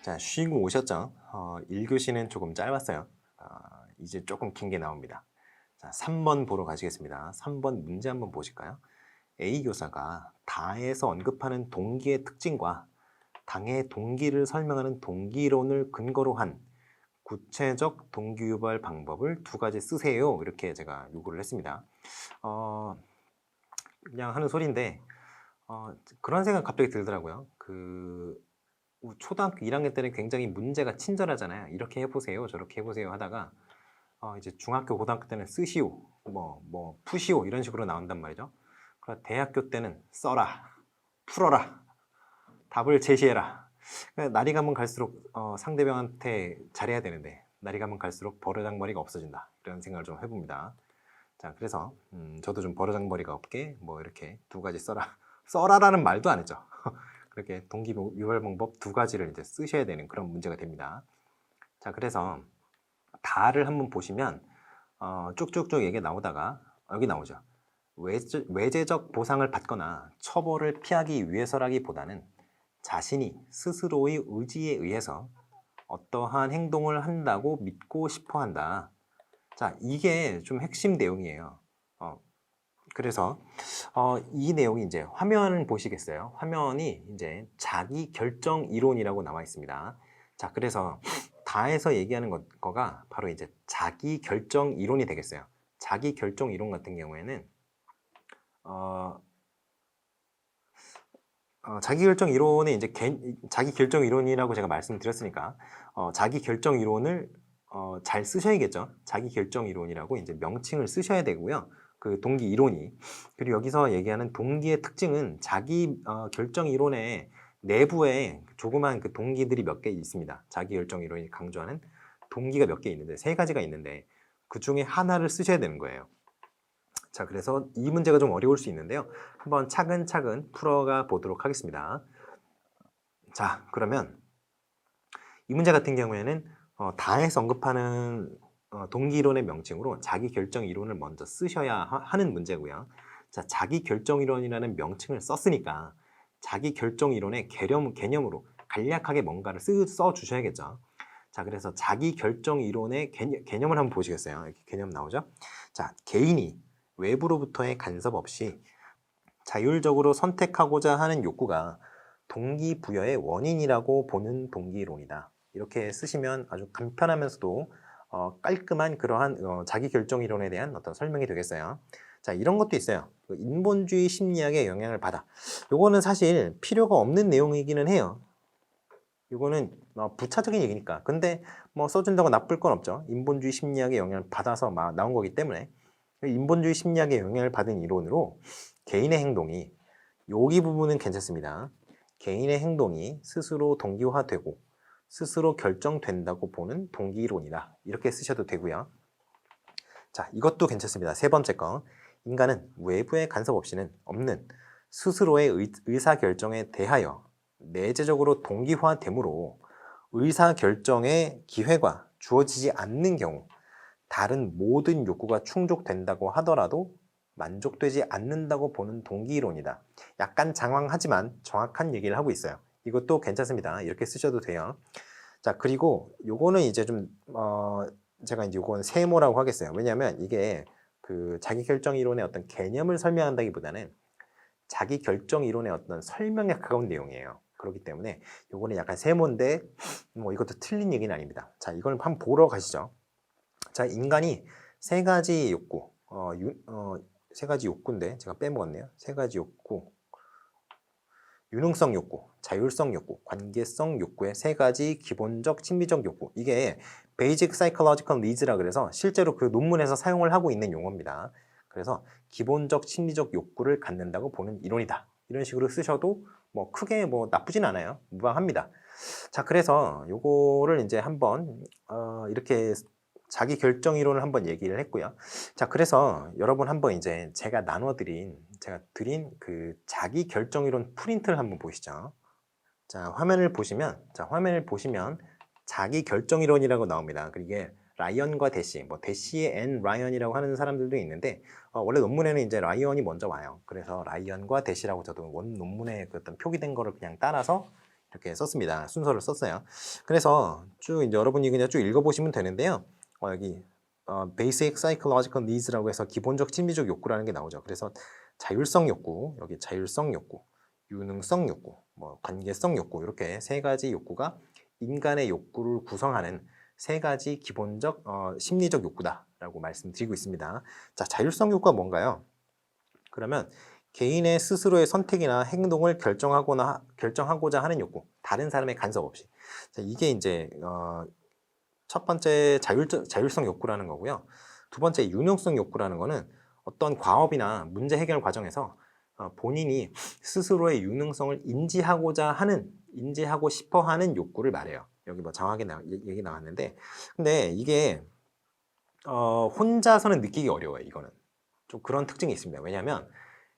자, 쉬고 오셨죠? 1교시는 조금 짧았어요. 이제 조금 긴 게 나옵니다. 자, 3번 보러 가시겠습니다. 3번 문제 한번 보실까요? A 교사가 다에서 언급하는 동기의 특징과 당의 동기를 설명하는 동기론을 근거로 한 구체적 동기 유발 방법을 두 가지 쓰세요. 이렇게 제가 요구를 했습니다. 어, 그냥 하는 소리인데 그런 생각 갑자기 들더라고요. 초등학교 1학년 때는 굉장히 문제가 친절하잖아요. 이렇게 해보세요, 저렇게 해보세요 하다가 이제 중학교, 고등학교 때는 쓰시오, 푸시오 이런 식으로 나온단 말이죠. 그러나 대학교 때는 써라, 풀어라, 답을 제시해라. 그러니까 날이 가면 갈수록 상대방한테 잘해야 되는데 날이 가면 갈수록 버르장머리가 없어진다. 이런 생각을 좀 해봅니다. 자, 그래서 저도 좀 버르장머리가 없게 이렇게 두 가지 써라라는 말도 안 했죠. 그렇게 동기 유발 방법 두 가지를 이제 쓰셔야 되는 그런 문제가 됩니다. 자, 그래서 다를 한번 보시면 쭉쭉쭉 얘기 나오다가 여기 나오죠. 외제적 보상을 받거나 처벌을 피하기 위해서라기보다는 자신이 스스로의 의지에 의해서 어떠한 행동을 한다고 믿고 싶어 한다. 자, 이게 좀 핵심 내용이에요. 그래서 이 내용이 이제 화면 보시겠어요? 화면이 이제 자기 결정 이론이라고 나와 있습니다. 자, 그래서 다에서 얘기하는 거가 바로 이제 자기 결정 이론이 되겠어요. 자기 결정 이론 같은 경우에는 자기 결정 이론에 이제 자기 결정 이론이라고 제가 말씀드렸으니까 자기 결정 이론을 잘 쓰셔야겠죠. 자기 결정 이론이라고 이제 명칭을 쓰셔야 되고요. 그 동기 이론이. 그리고 여기서 얘기하는 동기의 특징은 자기 결정 이론의 내부에 조그만 그 동기들이 몇 개 있습니다. 자기 결정 이론이 강조하는 동기가 몇 개 있는데 세 가지가 있는데 그 중에 하나를 쓰셔야 되는 거예요. 자, 그래서 이 문제가 좀 어려울 수 있는데요. 한번 차근차근 풀어가 보도록 하겠습니다. 자, 그러면 이 문제 같은 경우에는 다에서 언급하는 동기이론의 명칭으로 자기 결정 이론을 먼저 쓰셔야 하는 문제고요. 자, 자기 결정 이론이라는 명칭을 썼으니까 자기 결정 이론의 개념으로 간략하게 뭔가를 써 주셔야겠죠. 자, 그래서 자기 결정 이론의 개념을 한번 보시겠어요? 이렇게 개념 나오죠? 자, 개인이 외부로부터의 간섭 없이 자율적으로 선택하고자 하는 욕구가 동기부여의 원인이라고 보는 동기이론이다. 이렇게 쓰시면 아주 간편하면서도 깔끔한 그러한 자기결정이론에 대한 어떤 설명이 되겠어요. 자, 이런 것도 있어요. 인본주의 심리학의 영향을 받아. 요거는 사실 필요가 없는 내용이기는 해요. 이거는 부차적인 얘기니까. 근데 써준다고 나쁠 건 없죠. 인본주의 심리학의 영향을 받아서 나온 거기 때문에 인본주의 심리학의 영향을 받은 이론으로 개인의 행동이 여기 부분은 괜찮습니다. 개인의 행동이 스스로 동기화되고 스스로 결정된다고 보는 동기이론이다. 이렇게 쓰셔도 되고요. 자, 이것도 괜찮습니다. 세 번째 거. 인간은 외부의 간섭 없이는 없는 스스로의 의사결정에 대하여 내재적으로 동기화되므로 의사결정의 기회가 주어지지 않는 경우 다른 모든 욕구가 충족된다고 하더라도 만족되지 않는다고 보는 동기이론이다. 약간 장황하지만 정확한 얘기를 하고 있어요. 이것도 괜찮습니다. 이렇게 쓰셔도 돼요. 자, 그리고 요거는 이제 좀 제가 이제 요건 세모라고 하겠어요. 왜냐하면 이게 그 자기결정이론의 어떤 개념을 설명한다기보다는 자기결정이론의 어떤 설명에 가까운 내용이에요. 그렇기 때문에 요거는 약간 세모인데 이것도 틀린 얘기는 아닙니다. 자, 이걸 한번 보러 가시죠. 자, 인간이 세 가지 욕구, 세 가지 욕구인데 제가 빼먹었네요. 세 가지 욕구, 유능성 욕구, 자율성 욕구, 관계성 욕구의 세 가지 기본적 심리적 욕구. 이게 Basic Psychological Needs라 그래서 실제로 그 논문에서 사용을 하고 있는 용어입니다. 그래서 기본적 심리적 욕구를 갖는다고 보는 이론이다. 이런 식으로 쓰셔도 크게 나쁘진 않아요. 무방합니다. 자, 그래서 요거를 이제 한번 이렇게 자기 결정 이론을 한번 얘기를 했고요. 자, 그래서 여러분 한번 이제 제가 드린 그 자기 결정 이론 프린트를 한번 보시죠. 자, 화면을 보시면 자기 결정 이론이라고 나옵니다. 이게 라이언과 대시, 대시의 N 라이언이라고 하는 사람들도 있는데 원래 논문에는 이제 라이언이 먼저 와요. 그래서 라이언과 대시라고 저도 원 논문에 그 어떤 표기된 거를 그냥 따라서 이렇게 썼습니다. 순서를 썼어요. 그래서 쭉 이제 여러분이 그냥 쭉 읽어보시면 되는데요. 여기 Basic Psychological Needs라고 해서 기본적 심리적 욕구라는 게 나오죠. 그래서 자율성 욕구, 여기 자율성 욕구, 유능성 욕구, 뭐 관계성 욕구 이렇게 세 가지 욕구가 인간의 욕구를 구성하는 세 가지 기본적 심리적 욕구다라고 말씀드리고 있습니다. 자, 자율성 욕구가 뭔가요? 그러면 개인의 스스로의 선택이나 행동을 결정하고자 하는 욕구, 다른 사람의 간섭 없이. 자, 이게 이제 첫 번째 자율성 욕구라는 거고요. 두 번째 유능성 욕구라는 거는 어떤 과업이나 문제 해결 과정에서 본인이 스스로의 유능성을 인지하고 싶어 하는 욕구를 말해요. 여기 뭐 정확하게 얘기 나왔는데, 근데 이게 혼자서는 느끼기 어려워요. 이거는 좀 그런 특징이 있습니다. 왜냐하면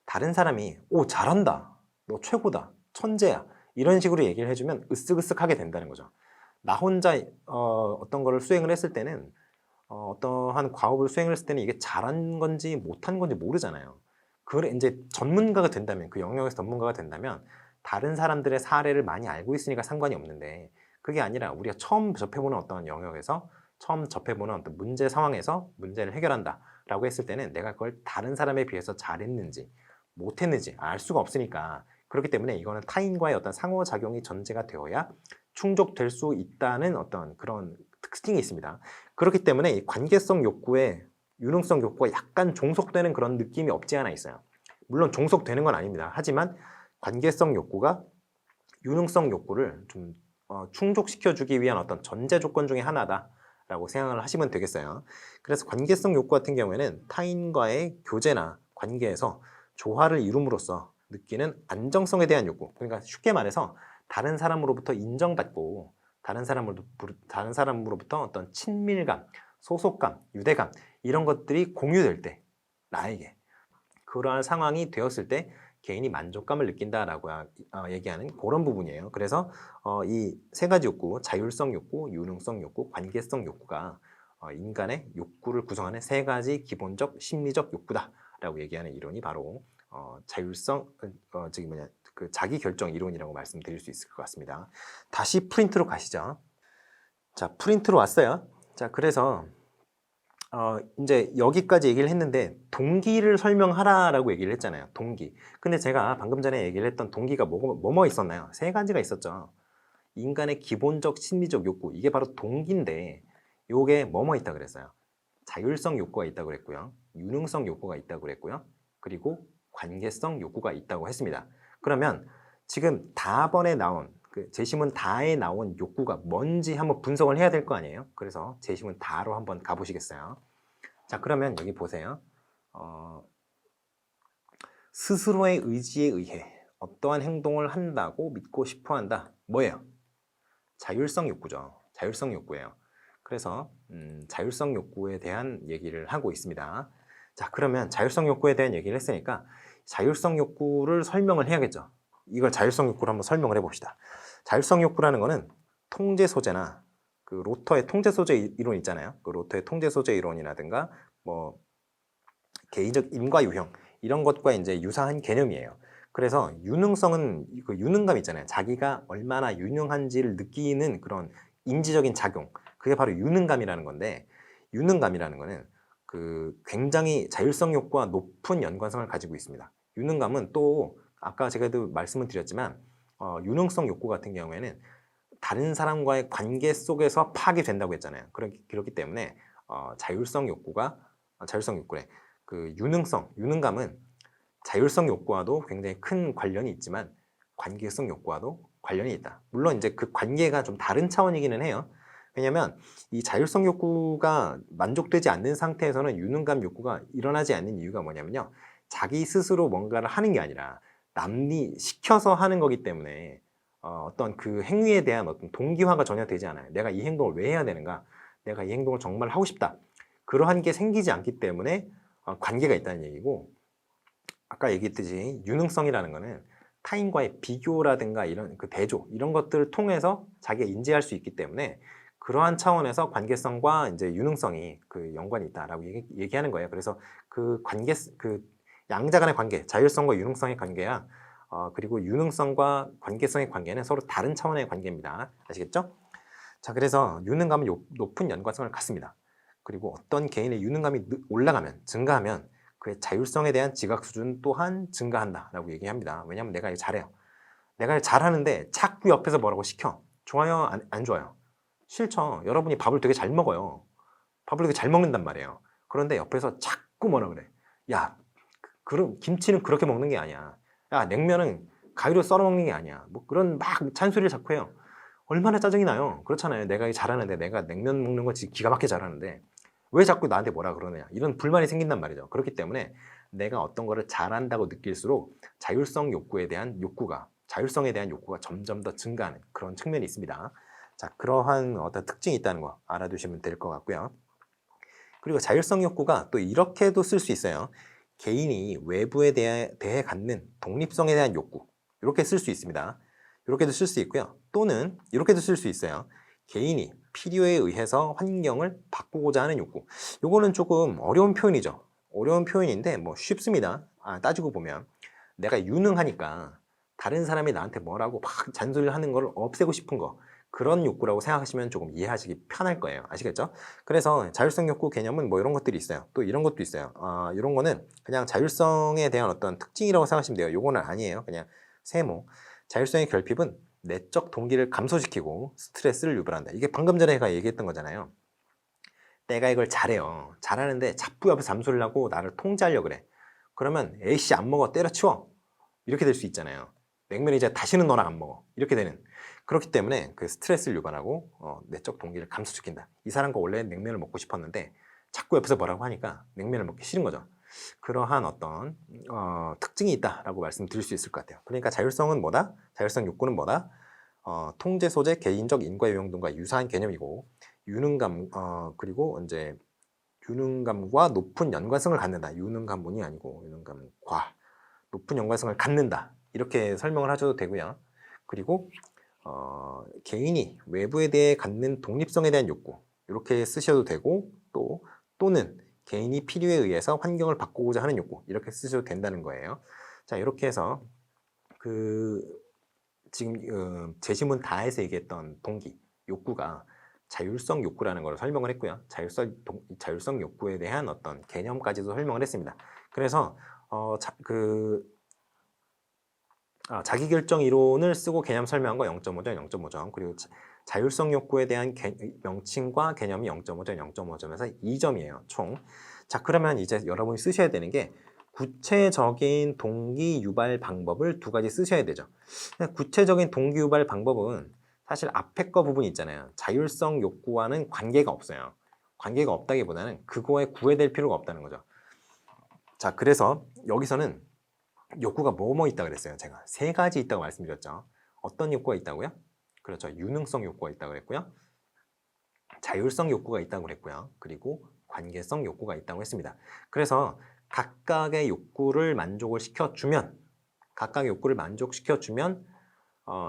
다른 사람이 오 잘한다, 너 최고다, 천재야 이런 식으로 얘기를 해주면 으쓱으쓱하게 된다는 거죠. 나 혼자 어떤 거를 수행을 했을 때는 어떠한 과업을 수행을 했을 때는 이게 잘한 건지 못한 건지 모르잖아요. 그래 이제 전문가가 된다면, 그 영역에서 전문가가 된다면 다른 사람들의 사례를 많이 알고 있으니까 상관이 없는데, 그게 아니라 우리가 처음 접해보는 어떤 영역에서 처음 접해보는 어떤 문제 상황에서 문제를 해결한다 라고 했을 때는 내가 그걸 다른 사람에 비해서 잘했는지 못했는지 알 수가 없으니까, 그렇기 때문에 이거는 타인과의 어떤 상호작용이 전제가 되어야 충족될 수 있다는 어떤 그런 특징이 있습니다. 그렇기 때문에 이 관계성 욕구에 유능성 욕구가 약간 종속되는 그런 느낌이 없지 않아 있어요. 물론 종속되는 건 아닙니다. 하지만 관계성 욕구가 유능성 욕구를 좀 충족시켜주기 위한 어떤 전제 조건 중에 하나다라고 생각을 하시면 되겠어요. 그래서 관계성 욕구 같은 경우에는 타인과의 교제나 관계에서 조화를 이룸으로써 느끼는 안정성에 대한 욕구. 그러니까 쉽게 말해서 다른 사람으로부터 인정받고 다른 사람으로부터 어떤 친밀감, 소속감, 유대감 이런 것들이 공유될 때, 나에게 그러한 상황이 되었을 때 개인이 만족감을 느낀다라고 얘기하는 그런 부분이에요. 그래서 이 세 가지 욕구, 자율성 욕구, 유능성 욕구, 관계성 욕구가 인간의 욕구를 구성하는 세 가지 기본적 심리적 욕구다라고 얘기하는 이론이 바로 그 자기 결정 이론이라고 말씀드릴 수 있을 것 같습니다. 다시 프린트로 가시죠. 자, 프린트로 왔어요. 자, 그래서 이제 여기까지 얘기를 했는데 동기를 설명하라라고 얘기를 했잖아요. 동기. 근데 제가 방금 전에 얘기를 했던 동기가 뭐 있었나요? 세 가지가 있었죠. 인간의 기본적 심리적 욕구, 이게 바로 동기인데 요게 뭐 있다 그랬어요. 자율성 욕구가 있다고 그랬고요. 유능성 욕구가 있다고 그랬고요. 그리고 관계성 욕구가 있다고 했습니다. 그러면 지금 다번에 나온 그 제시문 다에 나온 욕구가 뭔지 한번 분석을 해야 될 거 아니에요. 그래서 제시문 다로 한번 가보시겠어요. 자, 그러면 여기 보세요. 스스로의 의지에 의해 어떠한 행동을 한다고 믿고 싶어 한다. 뭐예요? 자율성 욕구죠. 자율성 욕구예요. 그래서 자율성 욕구에 대한 얘기를 하고 있습니다. 자, 그러면 자율성 욕구에 대한 얘기를 했으니까 자율성 욕구를 설명을 해야겠죠. 이걸 자율성 욕구를 한번 설명을 해봅시다. 자율성 욕구라는 거는 통제 소재나 그 로터의 통제 소재 이론 있잖아요. 그 로터의 통제 소재 이론이라든가 뭐 개인적 임과 유형 이런 것과 이제 유사한 개념이에요. 그래서 유능성은 그 유능감 있잖아요. 자기가 얼마나 유능한지를 느끼는 그런 인지적인 작용. 그게 바로 유능감이라는 건데, 유능감이라는 거는 그 굉장히 자율성 욕구와 높은 연관성을 가지고 있습니다. 유능감은 또 아까 제가도 말씀을 드렸지만 유능성 욕구 같은 경우에는 다른 사람과의 관계 속에서 파악이 된다고 했잖아요. 그렇기 때문에 자율성 욕구래. 그 유능감은 자율성 욕구와도 굉장히 큰 관련이 있지만 관계성 욕구와도 관련이 있다. 물론 이제 그 관계가 좀 다른 차원이기는 해요. 왜냐하면 이 자율성 욕구가 만족되지 않는 상태에서는 유능감 욕구가 일어나지 않는 이유가 뭐냐면요. 자기 스스로 뭔가를 하는 게 아니라 남이 시켜서 하는 거기 때문에 어떤 그 행위에 대한 어떤 동기화가 전혀 되지 않아요. 내가 이 행동을 왜 해야 되는가? 내가 이 행동을 정말 하고 싶다. 그러한 게 생기지 않기 때문에 관계가 있다는 얘기고, 아까 얘기했듯이 유능성이라는 거는 타인과의 비교라든가 이런 그 대조 이런 것들을 통해서 자기가 인지할 수 있기 때문에 그러한 차원에서 관계성과 이제 유능성이 그 연관이 있다라고 얘기하는 거예요. 그래서 그 양자 간의 관계, 자율성과 유능성의 관계야 그리고 유능성과 관계성의 관계는 서로 다른 차원의 관계입니다. 아시겠죠? 자, 그래서 유능감은 높은 연관성을 갖습니다. 그리고 어떤 개인의 유능감이 올라가면, 증가하면 그의 자율성에 대한 지각 수준 또한 증가한다라고 얘기합니다. 왜냐하면 내가 이거 잘해요. 내가 이거 잘하는데 자꾸 옆에서 뭐라고 시켜. 좋아요? 안 좋아요? 싫죠. 여러분이 밥을 되게 잘 먹어요. 밥을 되게 잘 먹는단 말이에요. 그런데 옆에서 자꾸 뭐라 그래. 야, 그럼 김치는 그렇게 먹는 게 아니야. 야, 냉면은 가위로 썰어 먹는 게 아니야. 뭐 그런 막 잔소리를 자꾸 해요. 얼마나 짜증이 나요. 그렇잖아요. 내가 이거 잘하는데, 내가 냉면 먹는 거 기가 막히게 잘하는데 왜 자꾸 나한테 뭐라 그러느냐, 이런 불만이 생긴단 말이죠. 그렇기 때문에 내가 어떤 거를 잘한다고 느낄수록 자율성에 대한 욕구가 점점 더 증가하는 그런 측면이 있습니다. 자, 그러한 어떤 특징이 있다는 거 알아두시면 될 것 같고요. 그리고 자율성 욕구가 또 이렇게도 쓸 수 있어요. 개인이 외부에 대해 갖는 독립성에 대한 욕구, 이렇게 쓸 수 있습니다. 이렇게도 쓸 수 있고요. 또는 이렇게도 쓸 수 있어요. 개인이 필요에 의해서 환경을 바꾸고자 하는 욕구. 요거는 조금 어려운 표현이죠. 어려운 표현인데 뭐 쉽습니다. 따지고 보면 내가 유능하니까 다른 사람이 나한테 뭐라고 막 잔소리를 하는 걸 없애고 싶은 거, 그런 욕구라고 생각하시면 조금 이해하시기 편할 거예요. 아시겠죠? 그래서 자율성 욕구 개념은 뭐 이런 것들이 있어요. 또 이런 것도 있어요. 이런 거는 그냥 자율성에 대한 어떤 특징이라고 생각하시면 돼요. 요거는 아니에요. 그냥 세모. 자율성의 결핍은 내적 동기를 감소시키고 스트레스를 유발한다. 이게 방금 전에 제가 얘기했던 거잖아요. 내가 이걸 잘해요. 잘하는데 자꾸 옆에서 잠소리를 하고 나를 통제하려고 그래. 그러면 에이씨 안 먹어, 때려치워. 이렇게 될 수 있잖아요. 냉면 이제 다시는 너랑 안 먹어. 이렇게 되는. 그렇기 때문에 그 스트레스를 유발하고 내적 동기를 감소시킨다. 이 사람과 원래 냉면을 먹고 싶었는데 자꾸 옆에서 뭐라고 하니까 냉면을 먹기 싫은 거죠. 그러한 어떤 특징이 있다라고 말씀드릴 수 있을 것 같아요. 그러니까 자율성은 뭐다? 자율성 욕구는 뭐다? 통제 소재, 개인적 인과 요용 등과 유사한 개념이고, 유능감, 그리고 이제 유능감과 높은 연관성을 갖는다. 유능감문이 아니고 유능감과 높은 연관성을 갖는다. 이렇게 설명을 하셔도 되고요. 그리고 개인이 외부에 대해 갖는 독립성에 대한 욕구, 이렇게 쓰셔도 되고, 또는 개인이 필요에 의해서 환경을 바꾸고자 하는 욕구, 이렇게 쓰셔도 된다는 거예요. 자, 이렇게 해서 지금 제시문 다에서 얘기했던 동기, 욕구가 자율성 욕구라는 걸 설명을 했고요. 자율성 욕구에 대한 어떤 개념까지도 설명을 했습니다. 그래서 자기결정 이론을 쓰고 개념 설명한 거 0.5점, 0.5점. 그리고 자율성 욕구에 대한 명칭과 개념이 0.5점, 0.5점에서 2점이에요, 총. 자, 그러면 이제 여러분이 쓰셔야 되는 게 구체적인 동기 유발 방법을 두 가지 쓰셔야 되죠. 구체적인 동기 유발 방법은 사실 앞에 거 부분이 있잖아요. 자율성 욕구와는 관계가 없어요. 관계가 없다기보다는 그거에 구애될 필요가 없다는 거죠. 자, 그래서 여기서는 욕구가 뭐뭐 있다 그랬어요. 제가 세 가지 있다고 말씀드렸죠. 어떤 욕구가 있다고요? 그렇죠. 유능성 욕구가 있다고 그랬고요. 자율성 욕구가 있다고 그랬고요. 그리고 관계성 욕구가 있다고 했습니다. 그래서 각각의 욕구를 만족시켜주면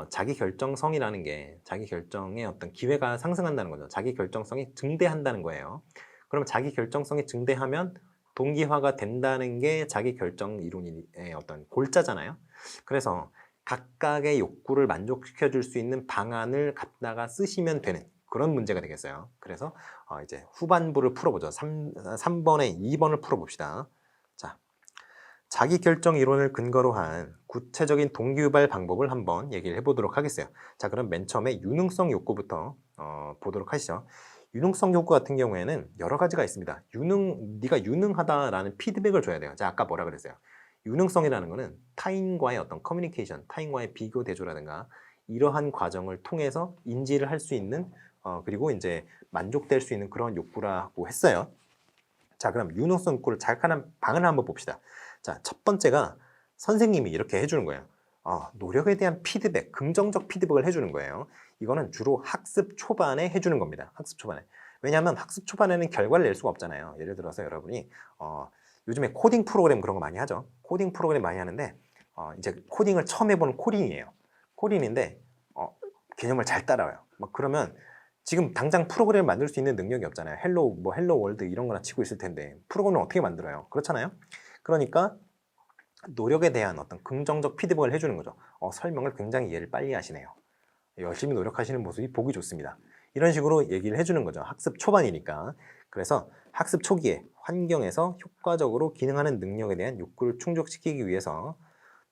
자기 결정성이라는 게, 자기 결정의 어떤 기회가 상승한다는 거죠. 자기 결정성이 증대한다는 거예요. 그럼 자기 결정성이 증대하면 동기화가 된다는 게 자기 결정 이론의 어떤 골자잖아요. 그래서 각각의 욕구를 만족시켜 줄 수 있는 방안을 갖다가 쓰시면 되는 그런 문제가 되겠어요. 그래서 이제 후반부를 풀어보죠. 3번에 2번을 풀어봅시다. 자, 자기 결정 이론을 근거로 한 구체적인 동기 유발 방법을 한번 얘기를 해보도록 하겠어요. 자, 그럼 맨 처음에 유능성 욕구부터 보도록 하시죠. 유능성 욕구 같은 경우에는 여러 가지가 있습니다. 네가 유능하다라는 피드백을 줘야 돼요. 자, 아까 뭐라 그랬어요? 유능성이라는 거는 타인과의 어떤 커뮤니케이션, 타인과의 비교 대조라든가 이러한 과정을 통해서 인지를 할 수 있는 그리고 이제 만족될 수 있는 그런 욕구라고 했어요. 자, 그럼 유능성 욕구를 자극하는 방안을 한번 봅시다. 자, 첫 번째가 선생님이 이렇게 해주는 거예요. 노력에 대한 피드백, 긍정적 피드백을 해주는 거예요. 이거는 주로 학습 초반에 해주는 겁니다. 학습 초반에. 왜냐하면 학습 초반에는 결과를 낼 수가 없잖아요. 예를 들어서 여러분이 요즘에 코딩 프로그램 그런 거 많이 하죠. 코딩 프로그램 많이 하는데 이제 코딩을 처음 해보는 코린이에요. 코린인데 개념을 잘 따라와요. 막 그러면 지금 당장 프로그램을 만들 수 있는 능력이 없잖아요. 헬로 월드 이런 거나 치고 있을 텐데 프로그램을 어떻게 만들어요? 그렇잖아요. 그러니까 노력에 대한 어떤 긍정적 피드백을 해주는 거죠. 설명을 굉장히 이해를 빨리 하시네요. 열심히 노력하시는 모습이 보기 좋습니다. 이런 식으로 얘기를 해주는 거죠. 학습 초반이니까. 그래서 학습 초기에 환경에서 효과적으로 기능하는 능력에 대한 욕구를 충족시키기 위해서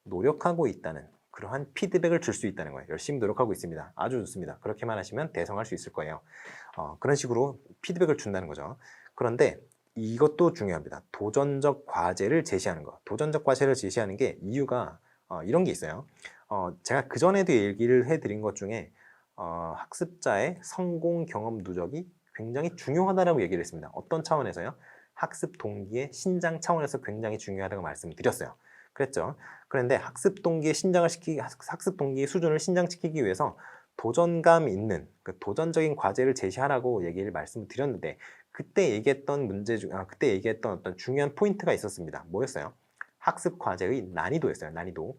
노력하고 있다는 그러한 피드백을 줄 수 있다는 거예요. 열심히 노력하고 있습니다. 아주 좋습니다. 그렇게만 하시면 대성할 수 있을 거예요. 그런 식으로 피드백을 준다는 거죠. 그런데 이것도 중요합니다. 도전적 과제를 제시하는 거. 도전적 과제를 제시하는 게 이유가 이런 게 있어요. 제가 그전에도 얘기를 해드린 것 중에 학습자의 성공 경험 누적이 굉장히 중요하다고 얘기를 했습니다. 어떤 차원에서요? 학습 동기의 신장 차원에서 굉장히 중요하다고 말씀드렸어요. 그랬죠. 그런데 학습 동기의 학습 동기의 수준을 신장시키기 위해서 도전감 있는 도전적인 과제를 제시하라고 얘기를 말씀드렸는데 그때 얘기했던 그때 얘기했던 어떤 중요한 포인트가 있었습니다. 뭐였어요? 학습 과제의 난이도였어요. 난이도.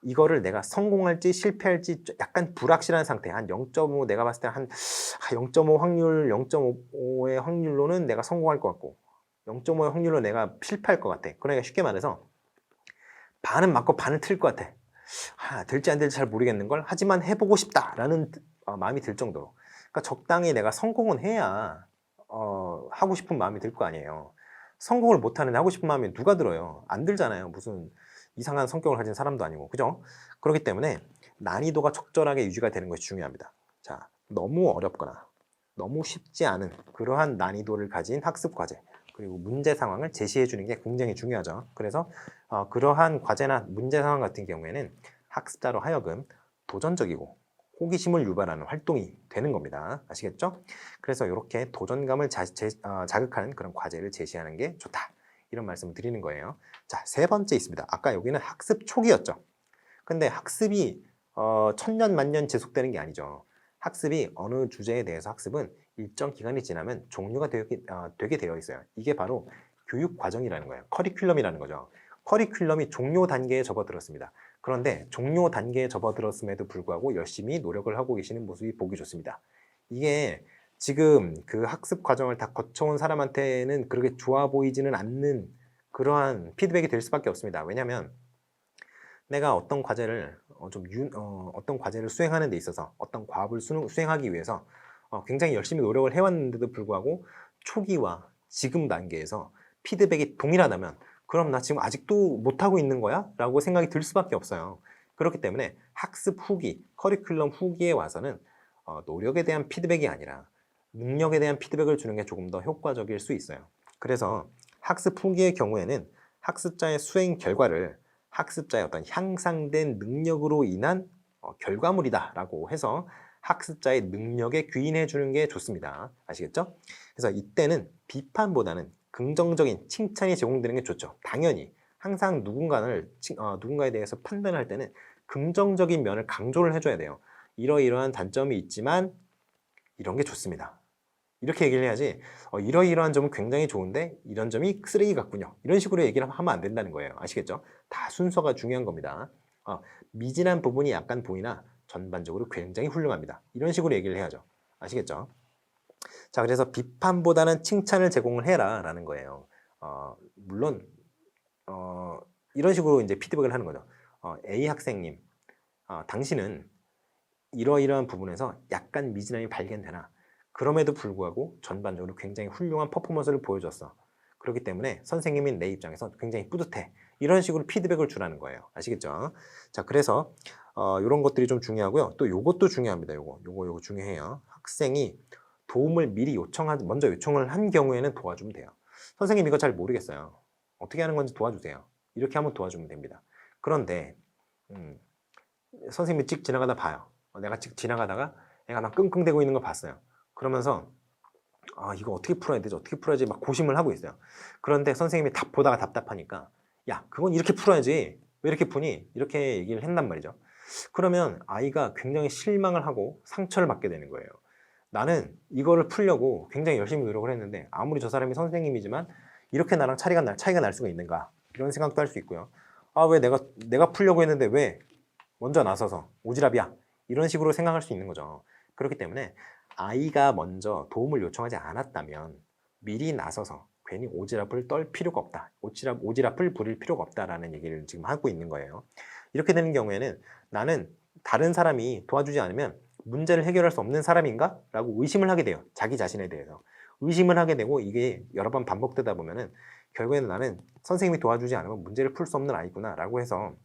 이거를 내가 성공할지 실패할지 약간 불확실한 상태, 한 0.5 내가 봤을 때 한 0.5 확률, 0.5의 확률로는 내가 성공할 것 같고 0.5의 확률로 내가 실패할 것 같아. 그러니까 쉽게 말해서 반은 맞고 반은 틀릴 것 같아. 될지 안 될지 잘 모르겠는 걸 하지만 해보고 싶다라는 마음이 들 정도로. 그러니까 적당히 내가 성공은 해야 하고 싶은 마음이 들 거 아니에요. 성공을 못하는데 하고 싶은 마음이 누가 들어요? 안 들잖아요. 무슨 이상한 성격을 가진 사람도 아니고, 그죠? 그렇기 때문에 난이도가 적절하게 유지가 되는 것이 중요합니다. 자, 너무 어렵거나 너무 쉽지 않은 그러한 난이도를 가진 학습 과제 그리고 문제 상황을 제시해 주는 게 굉장히 중요하죠. 그래서 그러한 과제나 문제 상황 같은 경우에는 학습자로 하여금 도전적이고 호기심을 유발하는 활동이 되는 겁니다. 아시겠죠? 그래서 이렇게 도전감을 자극하는 그런 과제를 제시하는 게 좋다. 이런 말씀을 드리는 거예요. 자, 세 번째 있습니다. 아까 여기는 학습 초기였죠. 근데 학습이 천년 만년 지속되는 게 아니죠. 학습이 어느 주제에 대해서 학습은 일정 기간이 지나면 종료가 되게 되어 있어요. 이게 바로 교육 과정이라는 거예요. 커리큘럼이라는 거죠. 커리큘럼이 종료 단계에 접어들었습니다. 그런데 종료 단계에 접어들었음에도 불구하고 열심히 노력을 하고 계시는 모습이 보기 좋습니다. 이게 지금 그 학습 과정을 다 거쳐온 사람한테는 그렇게 좋아 보이지는 않는 그러한 피드백이 될 수밖에 없습니다. 왜냐하면 내가 어떤 과제를 어떤 과제를 수행하는 데 있어서 어떤 과업을 수행하기 위해서 굉장히 열심히 노력을 해왔는데도 불구하고 초기와 지금 단계에서 피드백이 동일하다면 그럼 나 지금 아직도 못하고 있는 거야? 라고 생각이 들 수밖에 없어요. 그렇기 때문에 학습 후기, 커리큘럼 후기에 와서는 노력에 대한 피드백이 아니라 능력에 대한 피드백을 주는 게 조금 더 효과적일 수 있어요. 그래서 학습 후기의 경우에는 학습자의 수행 결과를 학습자의 어떤 향상된 능력으로 인한 결과물이다라고 해서 학습자의 능력에 귀인해 주는 게 좋습니다. 아시겠죠? 그래서 이때는 비판보다는 긍정적인 칭찬이 제공되는 게 좋죠. 당연히 항상 누군가에 대해서 판단할 때는 긍정적인 면을 강조를 해줘야 돼요. 이러이러한 단점이 있지만 이런 게 좋습니다. 이렇게 얘기를 해야지 이러이러한 점은 굉장히 좋은데 이런 점이 쓰레기 같군요. 이런 식으로 얘기를 하면 안 된다는 거예요. 아시겠죠? 다 순서가 중요한 겁니다. 미진한 부분이 약간 보이나 전반적으로 굉장히 훌륭합니다. 이런 식으로 얘기를 해야죠. 아시겠죠? 자, 그래서 비판보다는 칭찬을 제공을 해라 라는 거예요. 물론 이런 식으로 이제 피드백을 하는 거죠. A 학생님, 당신은 이러이러한 부분에서 약간 미진함이 발견되나 그럼에도 불구하고 전반적으로 굉장히 훌륭한 퍼포먼스를 보여줬어. 그렇기 때문에 선생님인 내 입장에서 굉장히 뿌듯해. 이런 식으로 피드백을 주라는 거예요. 아시겠죠? 자, 그래서 이런 것들이 좀 중요하고요. 또 요것도 중요합니다. 요거 중요해요. 학생이 도움을 미리 먼저 요청을 한 경우에는 도와주면 돼요. 선생님 이거 잘 모르겠어요. 어떻게 하는 건지 도와주세요. 이렇게 하면 도와주면 됩니다. 그런데 선생님이 찍 지나가다 봐요. 내가 찍 지나가다가 애가 막 끙끙대고 있는 거 봤어요. 그러면서 이거 어떻게 풀어야 되지? 어떻게 풀어야지? 막 고심을 하고 있어요. 그런데 선생님이 보다가 답답하니까 야, 그건 이렇게 풀어야지. 왜 이렇게 푸니? 이렇게 얘기를 했단 말이죠. 그러면 아이가 굉장히 실망을 하고 상처를 받게 되는 거예요. 나는 이거를 풀려고 굉장히 열심히 노력을 했는데 아무리 저 사람이 선생님이지만 이렇게 나랑 차이가 날 수가 있는가? 이런 생각도 할 수 있고요. 왜 내가 풀려고 했는데 왜 먼저 나서서 오지랖이야? 이런 식으로 생각할 수 있는 거죠. 그렇기 때문에 아이가 먼저 도움을 요청하지 않았다면 미리 나서서 괜히 오지랖을 떨 필요가 없다. 오지랖을 부릴 필요가 없다라는 얘기를 지금 하고 있는 거예요. 이렇게 되는 경우에는 나는 다른 사람이 도와주지 않으면 문제를 해결할 수 없는 사람인가? 라고 의심을 하게 돼요. 자기 자신에 대해서. 의심을 하게 되고 이게 여러 번 반복되다 보면은 결국에는 나는 선생님이 도와주지 않으면 문제를 풀 수 없는 아이구나 라고 해서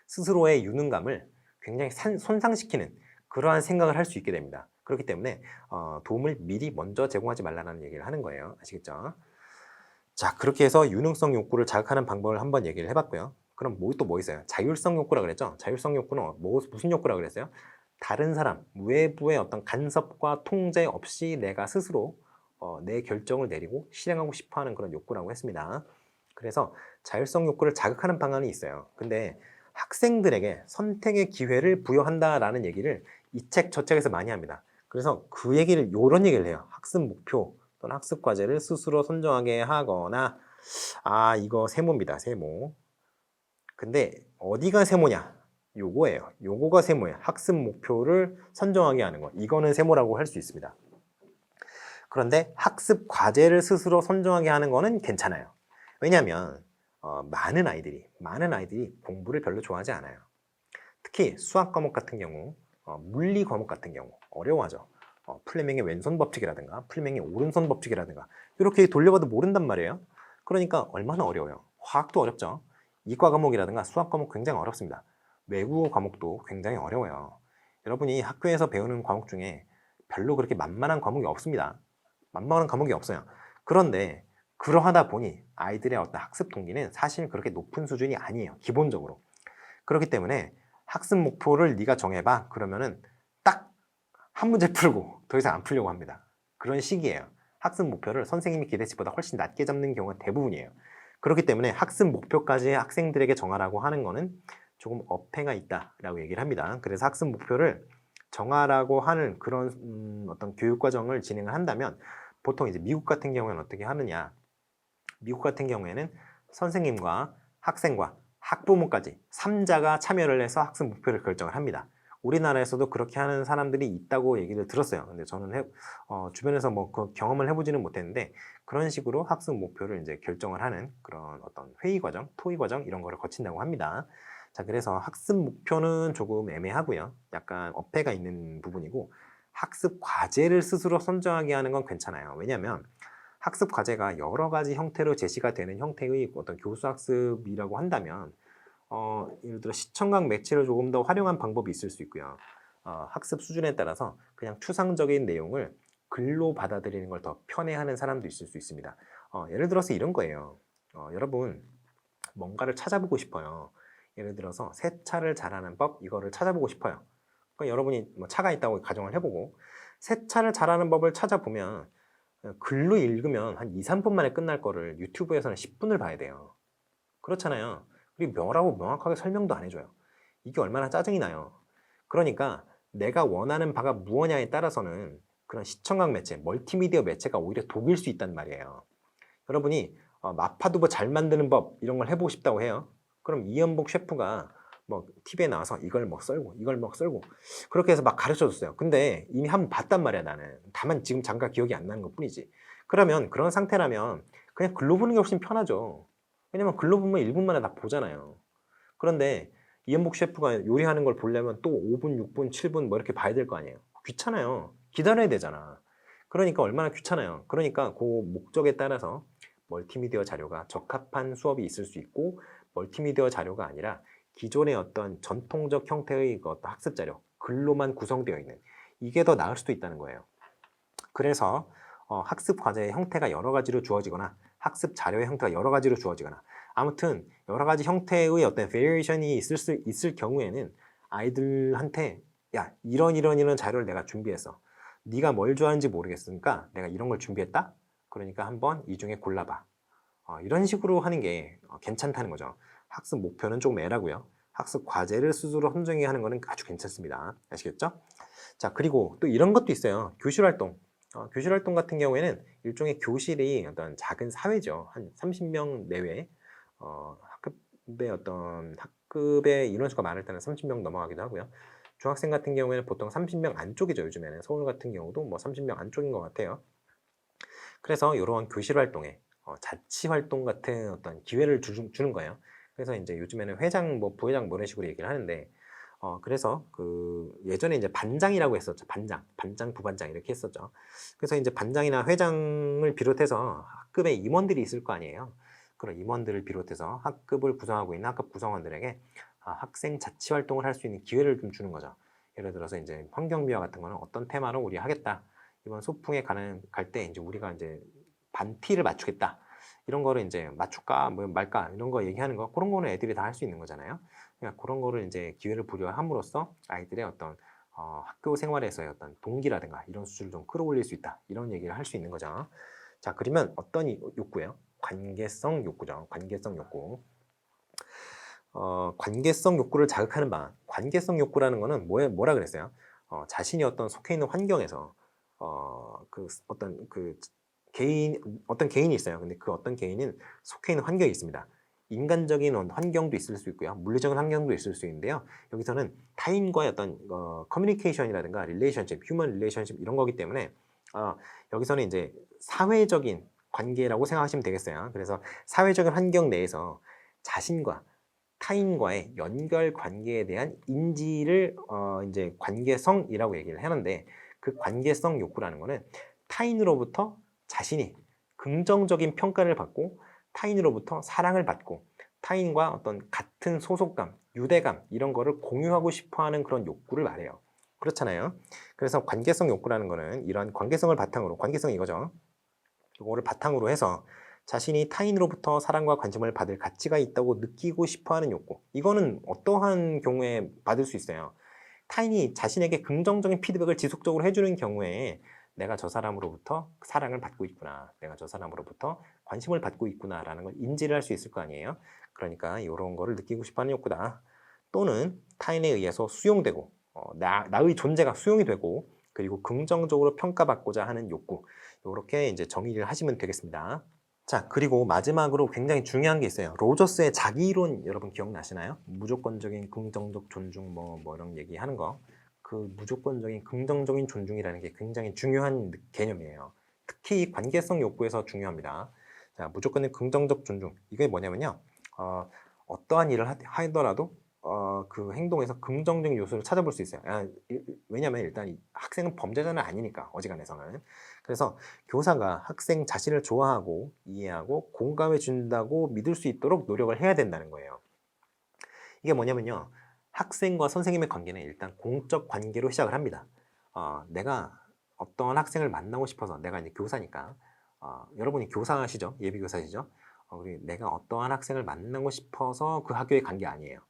스스로의 유능감을 굉장히 손상시키는 그러한 생각을 할 수 있게 됩니다. 그렇기 때문에 도움을 미리 먼저 제공하지 말라는 얘기를 하는 거예요. 아시겠죠? 자, 그렇게 해서 유능성 욕구를 자극하는 방법을 한번 얘기를 해봤고요. 그럼 또 뭐 있어요? 자율성 욕구라 그랬죠? 자율성 욕구는 무슨 욕구라 그랬어요? 다른 사람, 외부의 어떤 간섭과 통제 없이 내가 스스로 내 결정을 내리고 실행하고 싶어하는 그런 욕구라고 했습니다. 그래서 자율성 욕구를 자극하는 방안이 있어요. 근데 학생들에게 선택의 기회를 부여한다라는 얘기를 이 책, 저 책에서 많이 합니다. 그래서 이런 얘기를 해요. 학습 목표 또는 학습 과제를 스스로 선정하게 하거나, 이거 세모입니다. 세모. 근데 어디가 세모냐? 요거예요. 요거가 세모예요. 학습 목표를 선정하게 하는 거. 이거는 세모라고 할 수 있습니다. 그런데 학습 과제를 스스로 선정하게 하는 거는 괜찮아요. 왜냐하면 많은 아이들이 공부를 별로 좋아하지 않아요. 특히 수학 과목 같은 경우, 물리 과목 같은 경우 어려워하죠. 플레밍의 왼손 법칙이라든가 플레밍의 오른손 법칙이라든가 이렇게 돌려봐도 모른단 말이에요. 그러니까 얼마나 어려워요. 화학도 어렵죠. 이과 과목이라든가 수학 과목 굉장히 어렵습니다. 외국어 과목도 굉장히 어려워요. 여러분이 학교에서 배우는 과목 중에 별로 그렇게 만만한 과목이 없습니다. 만만한 과목이 없어요. 그런데 그러하다 보니 아이들의 어떤 학습 동기는 사실 그렇게 높은 수준이 아니에요. 기본적으로. 그렇기 때문에 학습 목표를 네가 정해봐. 그러면은 딱 한 문제 풀고 더 이상 안 풀려고 합니다. 그런 식이에요. 학습 목표를 선생님이 기대치보다 훨씬 낮게 잡는 경우가 대부분이에요. 그렇기 때문에 학습 목표까지 학생들에게 정하라고 하는 거는 조금 어폐가 있다라고 얘기를 합니다. 그래서 학습 목표를 정하라고 하는 그런 어떤 교육 과정을 진행을 한다면 보통 이제 미국 같은 경우에는 어떻게 하느냐? 미국 같은 경우에는 선생님과 학생과 학부모까지 3자가 참여를 해서 학습 목표를 결정을 합니다. 우리나라에서도 그렇게 하는 사람들이 있다고 얘기를 들었어요. 근데 저는 주변에서 그 경험을 해보지는 못했는데 그런 식으로 학습 목표를 이제 결정을 하는 그런 어떤 회의 과정, 토의 과정 이런 거를 거친다고 합니다. 자, 그래서 학습 목표는 조금 애매하고요. 약간 어폐가 있는 부분이고 학습 과제를 스스로 선정하게 하는 건 괜찮아요. 왜냐하면 학습 과제가 여러 가지 형태로 제시가 되는 형태의 어떤 교수 학습이라고 한다면 예를 들어 시청각 매체를 조금 더 활용한 방법이 있을 수 있고요. 학습 수준에 따라서 그냥 추상적인 내용을 글로 받아들이는 걸 더 편애하는 사람도 있을 수 있습니다. 예를 들어서 이런 거예요. 여러분 뭔가를 찾아보고 싶어요. 예를 들어서 세차를 잘하는 법 이거를 찾아보고 싶어요. 그러니까 여러분이 뭐 차가 있다고 가정을 해보고 세차를 잘하는 법을 찾아보면 글로 읽으면 한 2, 3분 만에 끝날 거를 유튜브에서는 10분을 봐야 돼요. 그렇잖아요. 그리고 뭐라고 명확하게 설명도 안 해줘요. 이게 얼마나 짜증이 나요. 그러니까 내가 원하는 바가 무엇냐에 따라서는 그런 시청각 매체, 멀티미디어 매체가 오히려 독일 수 있단 말이에요. 여러분이 마파두부 잘 만드는 법 이런 걸 해보고 싶다고 해요. 그럼 이연복 셰프가 뭐 TV에 나와서 이걸 뭐 썰고 이걸 뭐 썰고 그렇게 해서 막 가르쳐 줬어요. 근데 이미 한번 봤단 말이야 나는. 다만 지금 잠깐 기억이 안 나는 것 뿐이지. 그러면 그런 상태라면 그냥 글로 보는 게 훨씬 편하죠. 왜냐면 글로 보면 1분 만에 다 보잖아요. 그런데 이연복 셰프가 요리하는 걸 보려면 또 5분, 6분, 7분 뭐 이렇게 봐야 될 거 아니에요. 귀찮아요. 기다려야 되잖아. 그러니까 얼마나 귀찮아요. 그러니까 그 목적에 따라서 멀티미디어 자료가 적합한 수업이 있을 수 있고 멀티미디어 자료가 아니라 기존의 어떤 전통적 형태의 어떤 학습 자료, 글로만 구성되어 있는 이게 더 나을 수도 있다는 거예요. 그래서 학습 과제의 형태가 여러 가지로 주어지거나 학습 자료의 형태가 여러 가지로 주어지거나 아무튼 여러 가지 형태의 어떤 베리에이션이 있을 경우에는 아이들한테 야 이런 자료를 내가 준비했어. 네가 뭘 좋아하는지 모르겠으니까 내가 이런 걸 준비했다. 그러니까 한번 이 중에 골라봐. 이런 식으로 하는 게 괜찮다는 거죠. 학습 목표는 조금 애라고요. 학습 과제를 스스로 선정해 하는 거는 아주 괜찮습니다. 아시겠죠? 자, 그리고 또 이런 것도 있어요. 교실 활동. 교실 활동 같은 경우에는 일종의 교실이 어떤 작은 사회죠. 한 30명 내외. 학급의 인원수가 많을 때는 30명 넘어가기도 하고요. 중학생 같은 경우에는 보통 30명 안쪽이죠. 요즘에는 서울 같은 경우도 뭐 30명 안쪽인 것 같아요. 그래서 이런 교실 활동에 자치 활동 같은 어떤 기회를 주는 거예요. 그래서 이제 요즘에는 회장, 뭐 부회장 뭐 이런 식으로 얘기를 하는데, 그래서 그 예전에 이제 반장이라고 했었죠. 반장, 부반장 이렇게 했었죠. 그래서 이제 반장이나 회장을 비롯해서 학급에 임원들이 있을 거 아니에요. 그런 임원들을 비롯해서 학급을 구성하고 있는 학급 구성원들에게 학생 자치 활동을 할 수 있는 기회를 좀 주는 거죠. 예를 들어서 이제 환경미화 같은 거는 어떤 테마로 우리 하겠다. 이번 소풍에 갈 때 이제 우리가 이제 반티를 맞추겠다. 이런 거를 이제 맞출까 뭐 말까 이런 거 얘기하는 거, 그런 거는 애들이 다 할 수 있는 거잖아요. 그러니까 그런 거를 이제 기회를 부여함으로써 아이들의 어떤 학교 생활에서의 어떤 동기라든가 이런 수준을 좀 끌어올릴 수 있다. 이런 얘기를 할 수 있는 거죠. 자, 그러면 어떤 욕구예요? 관계성 욕구죠. 관계성 욕구. 관계성 욕구를 자극하는 방안. 관계성 욕구라는 거는 뭐라 그랬어요? 자신이 어떤 속해 있는 환경에서 어떤 개인이 있어요. 근데 그 어떤 개인은 속해 있는 환경이 있습니다. 인간적인 환경도 있을 수 있고요. 물리적인 환경도 있을 수 있는데요. 여기서는 타인과의 어떤 커뮤니케이션이라든가 릴레이션십, 휴먼 릴레이션십 이런 거기 때문에 여기서는 이제 사회적인 관계라고 생각하시면 되겠어요. 그래서 사회적인 환경 내에서 자신과 타인과의 연결 관계에 대한 인지를 이제 관계성이라고 얘기를 하는데, 그 관계성 욕구라는 거는 타인으로부터 자신이 긍정적인 평가를 받고 타인으로부터 사랑을 받고 타인과 어떤 같은 소속감, 유대감 이런 거를 공유하고 싶어하는 그런 욕구를 말해요. 그렇잖아요. 그래서 관계성 욕구라는 거는 이런 관계성을 바탕으로, 관계성이 이거죠. 이거를 바탕으로 해서 자신이 타인으로부터 사랑과 관심을 받을 가치가 있다고 느끼고 싶어하는 욕구. 이거는 어떠한 경우에 받을 수 있어요? 타인이 자신에게 긍정적인 피드백을 지속적으로 해주는 경우에 내가 저 사람으로부터 사랑을 받고 있구나, 내가 저 사람으로부터 관심을 받고 있구나라는 걸 인지를 할 수 있을 거 아니에요. 그러니까 이런 거를 느끼고 싶어하는 욕구다. 또는 타인에 의해서 수용되고 나의 존재가 수용이 되고 그리고 긍정적으로 평가받고자 하는 욕구. 이렇게 이제 정의를 하시면 되겠습니다. 자, 그리고 마지막으로 굉장히 중요한 게 있어요. 로저스의 자기이론 여러분 기억나시나요? 무조건적인 긍정적 존중 뭐 이런 얘기하는 거. 그 무조건적인 긍정적인 존중이라는 게 굉장히 중요한 개념이에요. 특히 관계성 욕구에서 중요합니다. 자, 무조건의 긍정적 존중. 이게 뭐냐면요. 어떠한 일을 하더라도 그 행동에서 긍정적인 요소를 찾아볼 수 있어요. 왜냐하면 일단 학생은 범죄자는 아니니까, 어지간해서는. 그래서 교사가 학생 자신을 좋아하고 이해하고 공감해 준다고 믿을 수 있도록 노력을 해야 된다는 거예요. 이게 뭐냐면요. 학생과 선생님의 관계는 일단 공적 관계로 시작을 합니다. 내가 어떤 학생을 만나고 싶어서, 내가 이제 교사니까, 여러분이 교사시죠? 예비교사시죠? 그리고 내가 어떠한 학생을 만나고 싶어서 그 학교에 간 게 아니에요.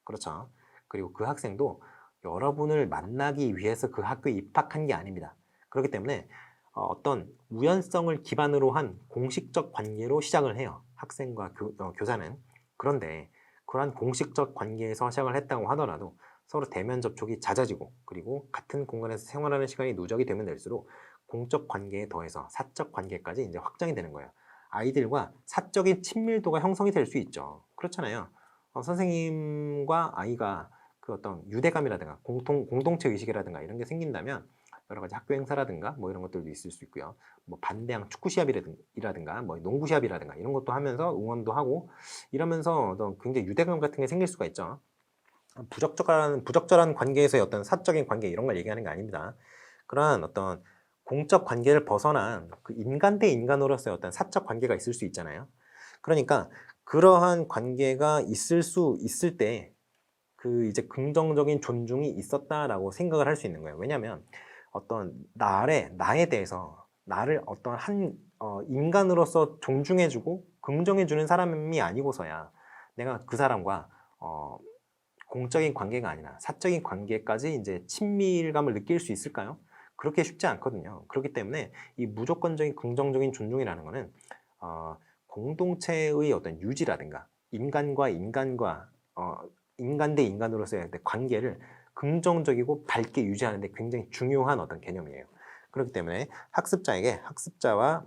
그렇죠. 그리고 그 학생도 여러분을 만나기 위해서 그 학교에 입학한 게 아닙니다. 그렇기 때문에 어떤 우연성을 기반으로 한 공식적 관계로 시작을 해요. 학생과 교사는. 그런데 그러한 공식적 관계에서 시작을 했다고 하더라도 서로 대면 접촉이 잦아지고 그리고 같은 공간에서 생활하는 시간이 누적이 되면 될수록 공적 관계에 더해서 사적 관계까지 이제 확장이 되는 거예요. 아이들과 사적인 친밀도가 형성이 될 수 있죠. 그렇잖아요. 선생님과 아이가 그 어떤 유대감이라든가 공동체 의식이라든가 이런 게 생긴다면 여러 가지 학교 행사라든가 뭐 이런 것들도 있을 수 있고요. 뭐 반대항 축구 시합이라든가 뭐 농구 시합이라든가 이런 것도 하면서 응원도 하고 이러면서 어떤 굉장히 유대감 같은 게 생길 수가 있죠. 부적절한 관계에서의 어떤 사적인 관계 이런 걸 얘기하는 게 아닙니다. 그러한 어떤 공적 관계를 벗어난 그 인간 대 인간으로서의 어떤 사적 관계가 있을 수 있잖아요. 그러니까 그러한 관계가 있을 때 그 이제 긍정적인 존중이 있었다라고 생각을 할 수 있는 거예요. 왜냐하면 어떤 나에 대해서 나를 어떤 인간으로서 존중해주고 긍정해주는 사람이 아니고서야 내가 그 사람과 공적인 관계가 아니라 사적인 관계까지 이제 친밀감을 느낄 수 있을까요? 그렇게 쉽지 않거든요. 그렇기 때문에 이 무조건적인 긍정적인 존중이라는 거는 공동체의 어떤 유지라든가 인간 대 인간으로서의 관계를 긍정적이고 밝게 유지하는 데 굉장히 중요한 어떤 개념이에요. 그렇기 때문에 학습자와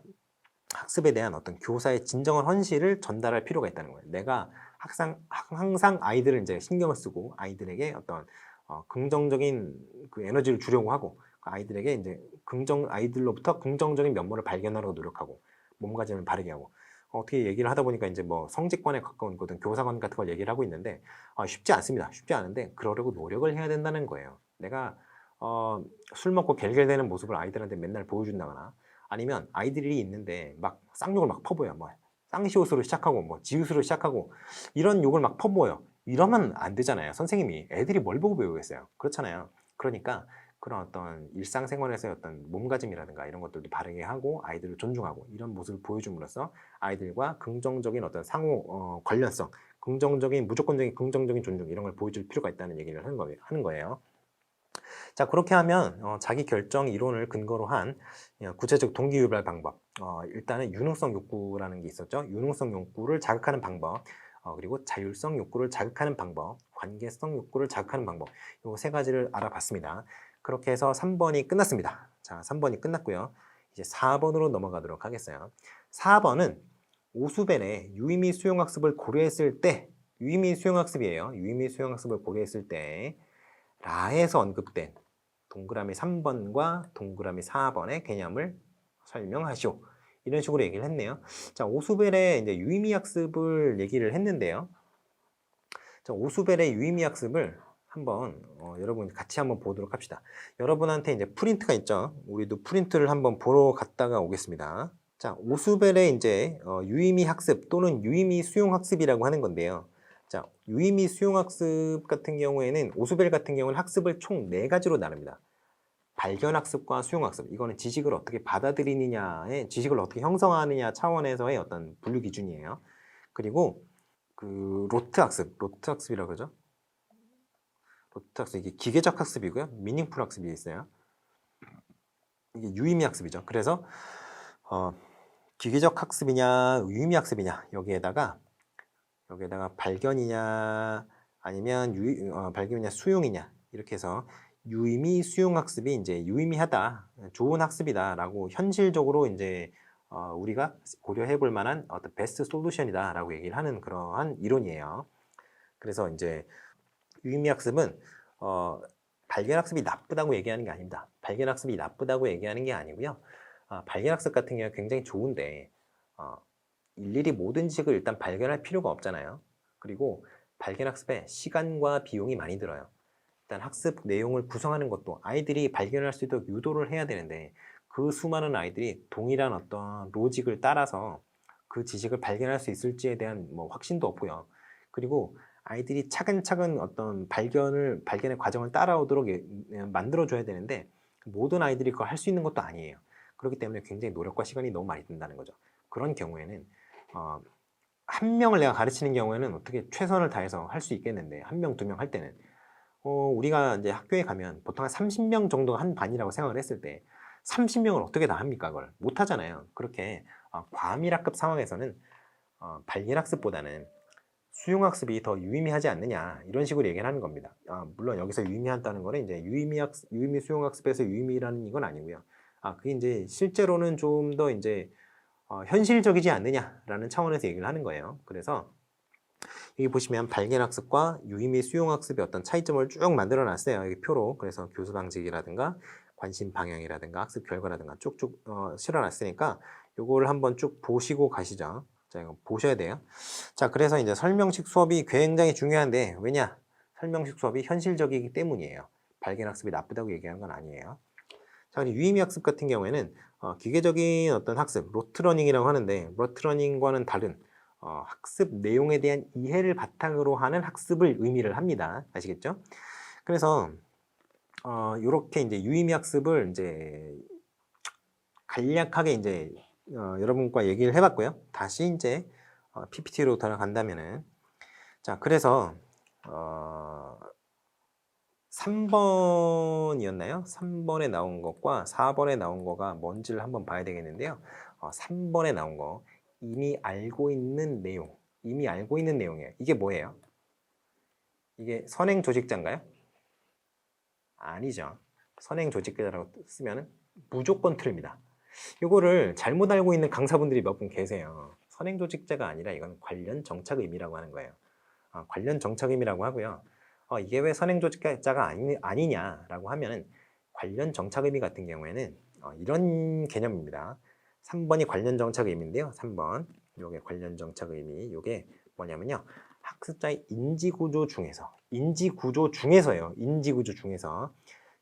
학습에 대한 어떤 교사의 진정한 헌신을 전달할 필요가 있다는 거예요. 내가 항상 아이들을 이제 신경을 쓰고 아이들에게 어떤 긍정적인 그 에너지를 주려고 하고 아이들에게 이제 아이들로부터 긍정적인 면모를 발견하려고 노력하고 몸가짐을 바르게 하고 어떻게 얘기를 하다 보니까 이제 뭐 성직관에 가까운 거든 교사관 같은 걸 얘기를 하고 있는데 쉽지 않습니다. 쉽지 않은데 그러려고 노력을 해야 된다는 거예요. 내가 술 먹고 갤갤대는 모습을 아이들한테 맨날 보여준다거나 아니면 아이들이 있는데 막 쌍욕을 막 퍼부어요. 뭐 쌍시옷으로 시작하고 뭐 지읒으로 시작하고 이런 욕을 막 퍼부어요. 이러면 안 되잖아요. 선생님이 애들이 뭘 보고 배우겠어요. 그렇잖아요. 그러니까 그런 어떤 일상생활에서의 어떤 몸가짐이라든가 이런 것들도 바르게 하고 아이들을 존중하고 이런 모습을 보여줌으로써 아이들과 긍정적인 어떤 상호 관련성, 무조건적인 긍정적인 존중 이런 걸 보여줄 필요가 있다는 얘기를 하는 거예요. 자, 그렇게 하면 자기 결정 이론을 근거로 한 구체적 동기유발 방법. 일단은 유능성 욕구라는 게 있었죠. 유능성 욕구를 자극하는 방법. 그리고 자율성 욕구를 자극하는 방법, 관계성 욕구를 자극하는 방법. 이 세 가지를 알아봤습니다. 그렇게 해서 3번이 끝났습니다. 자, 3번이 끝났고요. 이제 4번으로 넘어가도록 하겠어요. 4번은 오수벨의 유의미 수용학습을 고려했을 때, 유의미 수용학습이에요. 유의미 수용학습을 고려했을 때 라에서 언급된 동그라미 3번과 동그라미 4번의 개념을 설명하시오. 이런 식으로 얘기를 했네요. 자, 오수벨의 이제 유의미 학습을 얘기를 했는데요. 자, 오수벨의 유의미 학습을 한번 여러분 같이 한번 보도록 합시다. 여러분한테 이제 프린트가 있죠. 우리도 프린트를 한번 보러 갔다가 오겠습니다. 자, 오수벨의 이제 유의미 학습 또는 유의미 수용 학습이라고 하는 건데요. 자, 유의미 수용 학습 같은 경우에는 오수벨 같은 경우는 학습을 총 4가지로 나눕니다. 발견 학습과 수용 학습. 이거는 지식을 어떻게 받아들이느냐의 지식을 어떻게 형성하느냐 차원에서의 어떤 분류 기준이에요. 그리고 그 로트 학습이라고 그러죠. 로트 학습 이게 기계적 학습이고요. 미닝풀 학습이 있어요. 이게 유의미 학습이죠. 그래서 기계적 학습이냐 유의미 학습이냐 여기에다가 발견이냐 아니면 발견이냐 수용이냐 이렇게 해서 유의미 수용 학습이 이제 유의미하다, 좋은 학습이다라고 현실적으로 이제 우리가 고려해 볼 만한 어떤 베스트 솔루션이다라고 얘기를 하는 그러한 이론이에요. 그래서 이제 유의미 학습은 발견 학습이 나쁘다고 얘기하는 게 아닙니다. 발견 학습이 나쁘다고 얘기하는 게 아니고요. 발견 학습 같은 경우는 굉장히 좋은데 일일이 모든 지식을 일단 발견할 필요가 없잖아요. 그리고 발견 학습에 시간과 비용이 많이 들어요. 일단 학습 내용을 구성하는 것도 아이들이 발견할 수 있도록 유도를 해야 되는데 그 수많은 아이들이 동일한 어떤 로직을 따라서 그 지식을 발견할 수 있을지에 대한 뭐 확신도 없고요. 그리고 아이들이 차근차근 어떤 발견의 과정을 따라오도록 만들어줘야 되는데 모든 아이들이 그걸 할 수 있는 것도 아니에요. 그렇기 때문에 굉장히 노력과 시간이 너무 많이 든다는 거죠. 그런 경우에는 한 명을 내가 가르치는 경우에는 어떻게 최선을 다해서 할 수 있겠는데 한 명, 2명 할 때는 우리가 이제 학교에 가면 보통 한 30명 정도 한 반이라고 생각을 했을 때 30명을 어떻게 다 합니까? 그걸 못 하잖아요. 그렇게 과밀학급 상황에서는 발견학습보다는 수용학습이 더 유의미하지 않느냐 이런 식으로 얘기를 하는 겁니다. 물론 여기서 유의미하다는 거는 이제 유의미 수용학습에서 유의미라는 건 아니고요. 그게 이제 실제로는 좀 더 이제 현실적이지 않느냐라는 차원에서 얘기를 하는 거예요. 그래서 여기 보시면 발견학습과 유의미 수용학습의 어떤 차이점을 쭉 만들어 놨어요. 여기 표로. 그래서 교수 방식이라든가 관심 방향이라든가 학습 결과라든가 쭉쭉 실어 놨으니까 요거를 한번 쭉 보시고 가시죠. 자, 이거 보셔야 돼요. 자, 그래서 이제 설명식 수업이 굉장히 중요한데 왜냐? 설명식 수업이 현실적이기 때문이에요. 발견학습이 나쁘다고 얘기하는 건 아니에요. 자, 유의미 학습 같은 경우에는 기계적인 어떤 학습, 로트러닝이라고 하는데 로트러닝과는 다른 학습 내용에 대한 이해를 바탕으로 하는 학습을 의미를 합니다. 아시겠죠? 그래서 이렇게 이제 유의미 학습을 이제 간략하게 이제 여러분과 얘기를 해봤고요. 다시 이제 PPT로 돌아간다면은 자, 그래서 3번이었나요? 3번에 나온 것과 4번에 나온 거가 뭔지를 한번 봐야 되겠는데요. 3번에 나온 거 이미 알고 있는 내용이에요. 이게 뭐예요? 이게 선행 조직자인가요? 아니죠. 선행 조직자라고 쓰면 무조건 틀립니다. 이거를 잘못 알고 있는 강사분들이 몇 분 계세요. 선행 조직자가 아니라 이건 관련 정착 의미라고 하는 거예요. 관련 정착 의미라고 하고요. 이게 왜 선행 조직자가 아니냐라고 하면은 관련 정착 의미 같은 경우에는 이런 개념입니다. 3번이 관련 정착 의미인데요. 3번 요게 관련 정착 의미 요게 뭐냐면요. 학습자의 인지구조 중에서요. 인지구조 중에서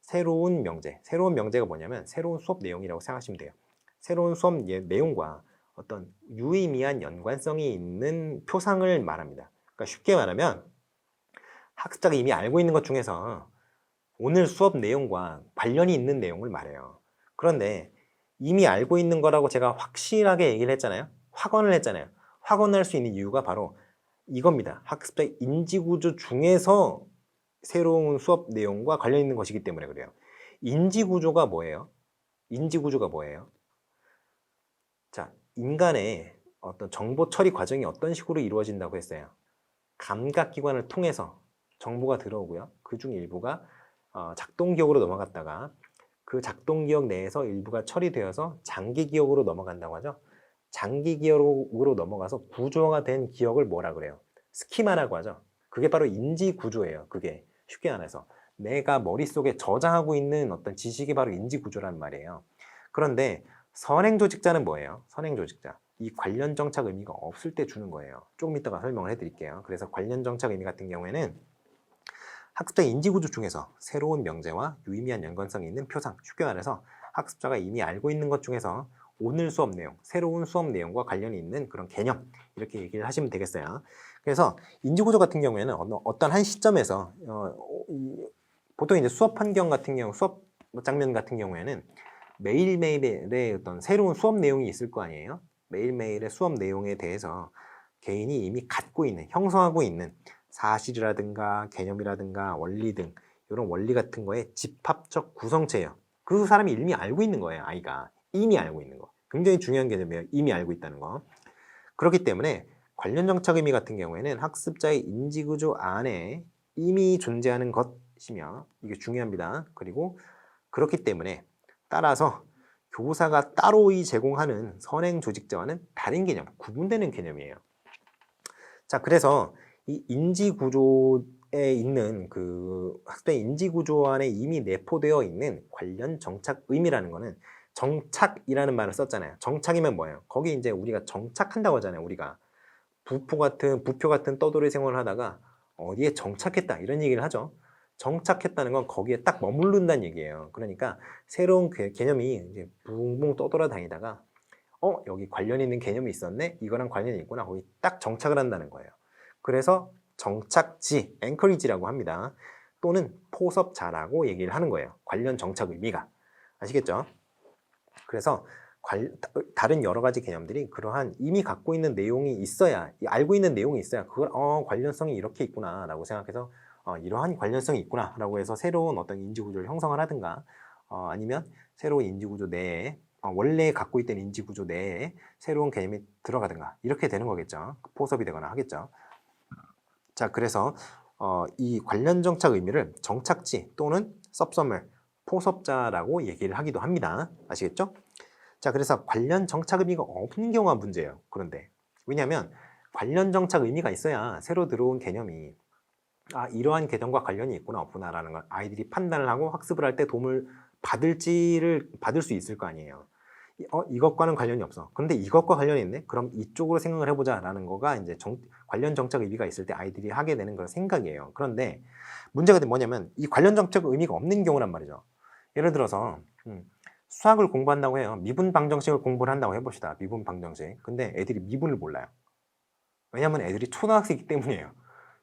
새로운 명제가 뭐냐면 새로운 수업 내용이라고 생각하시면 돼요. 새로운 수업 내용과 어떤 유의미한 연관성이 있는 표상을 말합니다. 그러니까 쉽게 말하면 학습자가 이미 알고 있는 것 중에서 오늘 수업 내용과 관련이 있는 내용을 말해요. 그런데 이미 알고 있는 거라고 제가 확실하게 얘기를 했잖아요. 확언을 했잖아요. 확언할 수 있는 이유가 바로 이겁니다. 학습자의 인지구조 중에서 새로운 수업 내용과 관련 있는 것이기 때문에 그래요. 인지구조가 뭐예요? 인지구조가 뭐예요? 자, 인간의 어떤 정보 처리 과정이 어떤 식으로 이루어진다고 했어요? 감각기관을 통해서 정보가 들어오고요. 그중 일부가 작동기억으로 넘어갔다가 그 작동기억 내에서 일부가 처리되어서 장기기억으로 넘어간다고 하죠. 장기기억으로 넘어가서 구조화가 된 기억을 뭐라 그래요? 스키마라고 하죠. 그게 바로 인지구조예요. 그게 쉽게 말해서 내가 머릿속에 저장하고 있는 어떤 지식이 바로 인지구조란 말이에요. 그런데 선행조직자는 뭐예요? 선행조직자. 이 관련 정착 의미가 없을 때 주는 거예요. 조금 이따가 설명을 해드릴게요. 그래서 관련 정착 의미 같은 경우에는 학습자의 인지구조 중에서 새로운 명제와 유의미한 연관성이 있는 표상, 쉽게 말해서 학습자가 이미 알고 있는 것 중에서 오늘 수업 내용, 새로운 수업 내용과 관련이 있는 그런 개념, 이렇게 얘기를 하시면 되겠어요. 그래서 인지구조 같은 경우에는 어떤 한 시점에서 보통 이제 수업 환경 같은 경우, 수업 장면 같은 경우에는 매일매일의 어떤 새로운 수업 내용이 있을 거 아니에요? 매일매일의 수업 내용에 대해서 개인이 이미 갖고 있는, 형성하고 있는 사실이라든가 개념이라든가 원리 등 이런 원리 같은 거에 집합적 구성체예요. 그 사람이 이미 알고 있는 거예요. 아이가 이미 알고 있는 거. 굉장히 중요한 개념이에요. 이미 알고 있다는 거. 그렇기 때문에 관련 정착 의미 같은 경우에는 학습자의 인지구조 안에 이미 존재하는 것이며 이게 중요합니다. 그리고 그렇기 때문에 따라서 교사가 따로이 제공하는 선행 조직자와는 다른 개념, 구분되는 개념이에요. 자, 그래서 이 인지구조에 있는 그 학습의 인지구조 안에 이미 내포되어 있는 관련 정착 의미라는 거는 정착이라는 말을 썼잖아요. 정착이면 뭐예요? 거기 이제 우리가 정착한다고 하잖아요. 우리가 부표 같은 떠돌이 생활을 하다가 어디에 정착했다 이런 얘기를 하죠. 정착했다는 건 거기에 딱 머무른다는 얘기예요. 그러니까 새로운 개념이 이제 붕붕 떠돌아다니다가 여기 관련 있는 개념이 있었네? 이거랑 관련이 있구나. 거기 딱 정착을 한다는 거예요. 그래서 정착지, 앵커리지라고 합니다. 또는 포섭자라고 얘기를 하는 거예요. 관련 정착 의미가. 아시겠죠? 그래서 다른 여러 가지 개념들이 그러한 이미 갖고 있는 내용이 있어야, 알고 있는 내용이 있어야 그걸 관련성이 이렇게 있구나 라고 생각해서 이러한 관련성이 있구나 라고 해서 새로운 어떤 인지구조를 형성을 하든가 아니면 새로운 인지구조 내에 원래 갖고 있던 인지구조 내에 새로운 개념이 들어가든가 이렇게 되는 거겠죠. 포섭이 되거나 하겠죠. 자, 그래서 이 관련 정착 의미를 정착지 또는 섭서멀, 포섭자라고 얘기를 하기도 합니다. 아시겠죠? 자, 그래서 관련 정착 의미가 없는 경우가 문제예요. 그런데 왜냐하면 관련 정착 의미가 있어야 새로 들어온 개념이 이러한 개념과 관련이 있구나 없구나라는 걸 아이들이 판단을 하고 학습을 할 때 도움을 받을 수 있을 거 아니에요. 이것과는 관련이 없어. 그런데 이것과 관련이 있네? 그럼 이쪽으로 생각을 해보자 라는 거가 이제 관련 정착 의미가 있을 때 아이들이 하게 되는 그런 생각이에요. 그런데 문제가 뭐냐면 이 관련 정착 의미가 없는 경우란 말이죠. 예를 들어서 수학을 공부한다고 해요. 미분 방정식을 공부를 한다고 해봅시다. 미분 방정식. 근데 애들이 미분을 몰라요. 왜냐면 애들이 초등학생이기 때문이에요.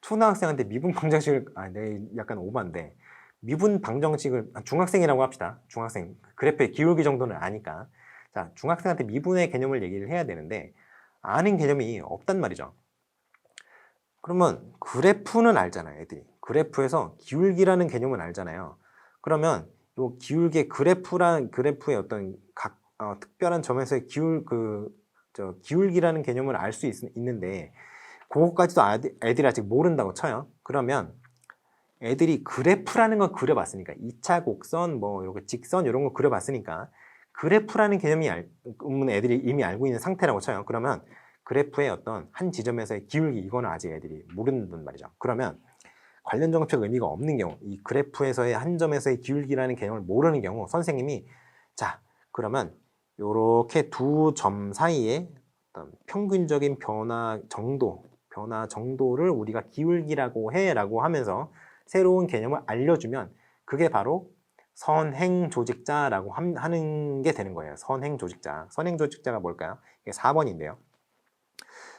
초등학생한테 미분 방정식을 내 약간 오반데 미분 방정식을 중학생이라고 합시다. 중학생 그래프의 기울기 정도는 아니까 자 중학생한테 미분의 개념을 얘기를 해야 되는데 아는 개념이 없단 말이죠. 그러면 그래프는 알잖아요. 애들이 그래프에서 기울기라는 개념은 알잖아요. 그러면 요 기울기의 그래프의 어떤 특별한 점에서의 기울기라는 개념을 알 수 있는데 그것까지도 애들이 아직 모른다고 쳐요. 그러면 애들이 그래프라는 건 그려봤으니까 2차 곡선, 이렇게 직선 이런 거 그려봤으니까 그래프라는 개념이 애들이 이미 알고 있는 상태라고 쳐요. 그러면 그래프의 어떤 한 지점에서의 기울기 이거는 아직 애들이 모른단 말이죠. 그러면 관련 정책 의미가 없는 경우, 이 그래프에서의 한 점에서의 기울기라는 개념을 모르는 경우 선생님이 자 그러면 이렇게 두 점 사이에 어떤 평균적인 변화 정도를 우리가 기울기라고 해라고 하면서 새로운 개념을 알려주면 그게 바로 선행조직자라고 하는 게 되는 거예요. 선행조직자. 선행조직자가 뭘까요? 이게 4번인데요.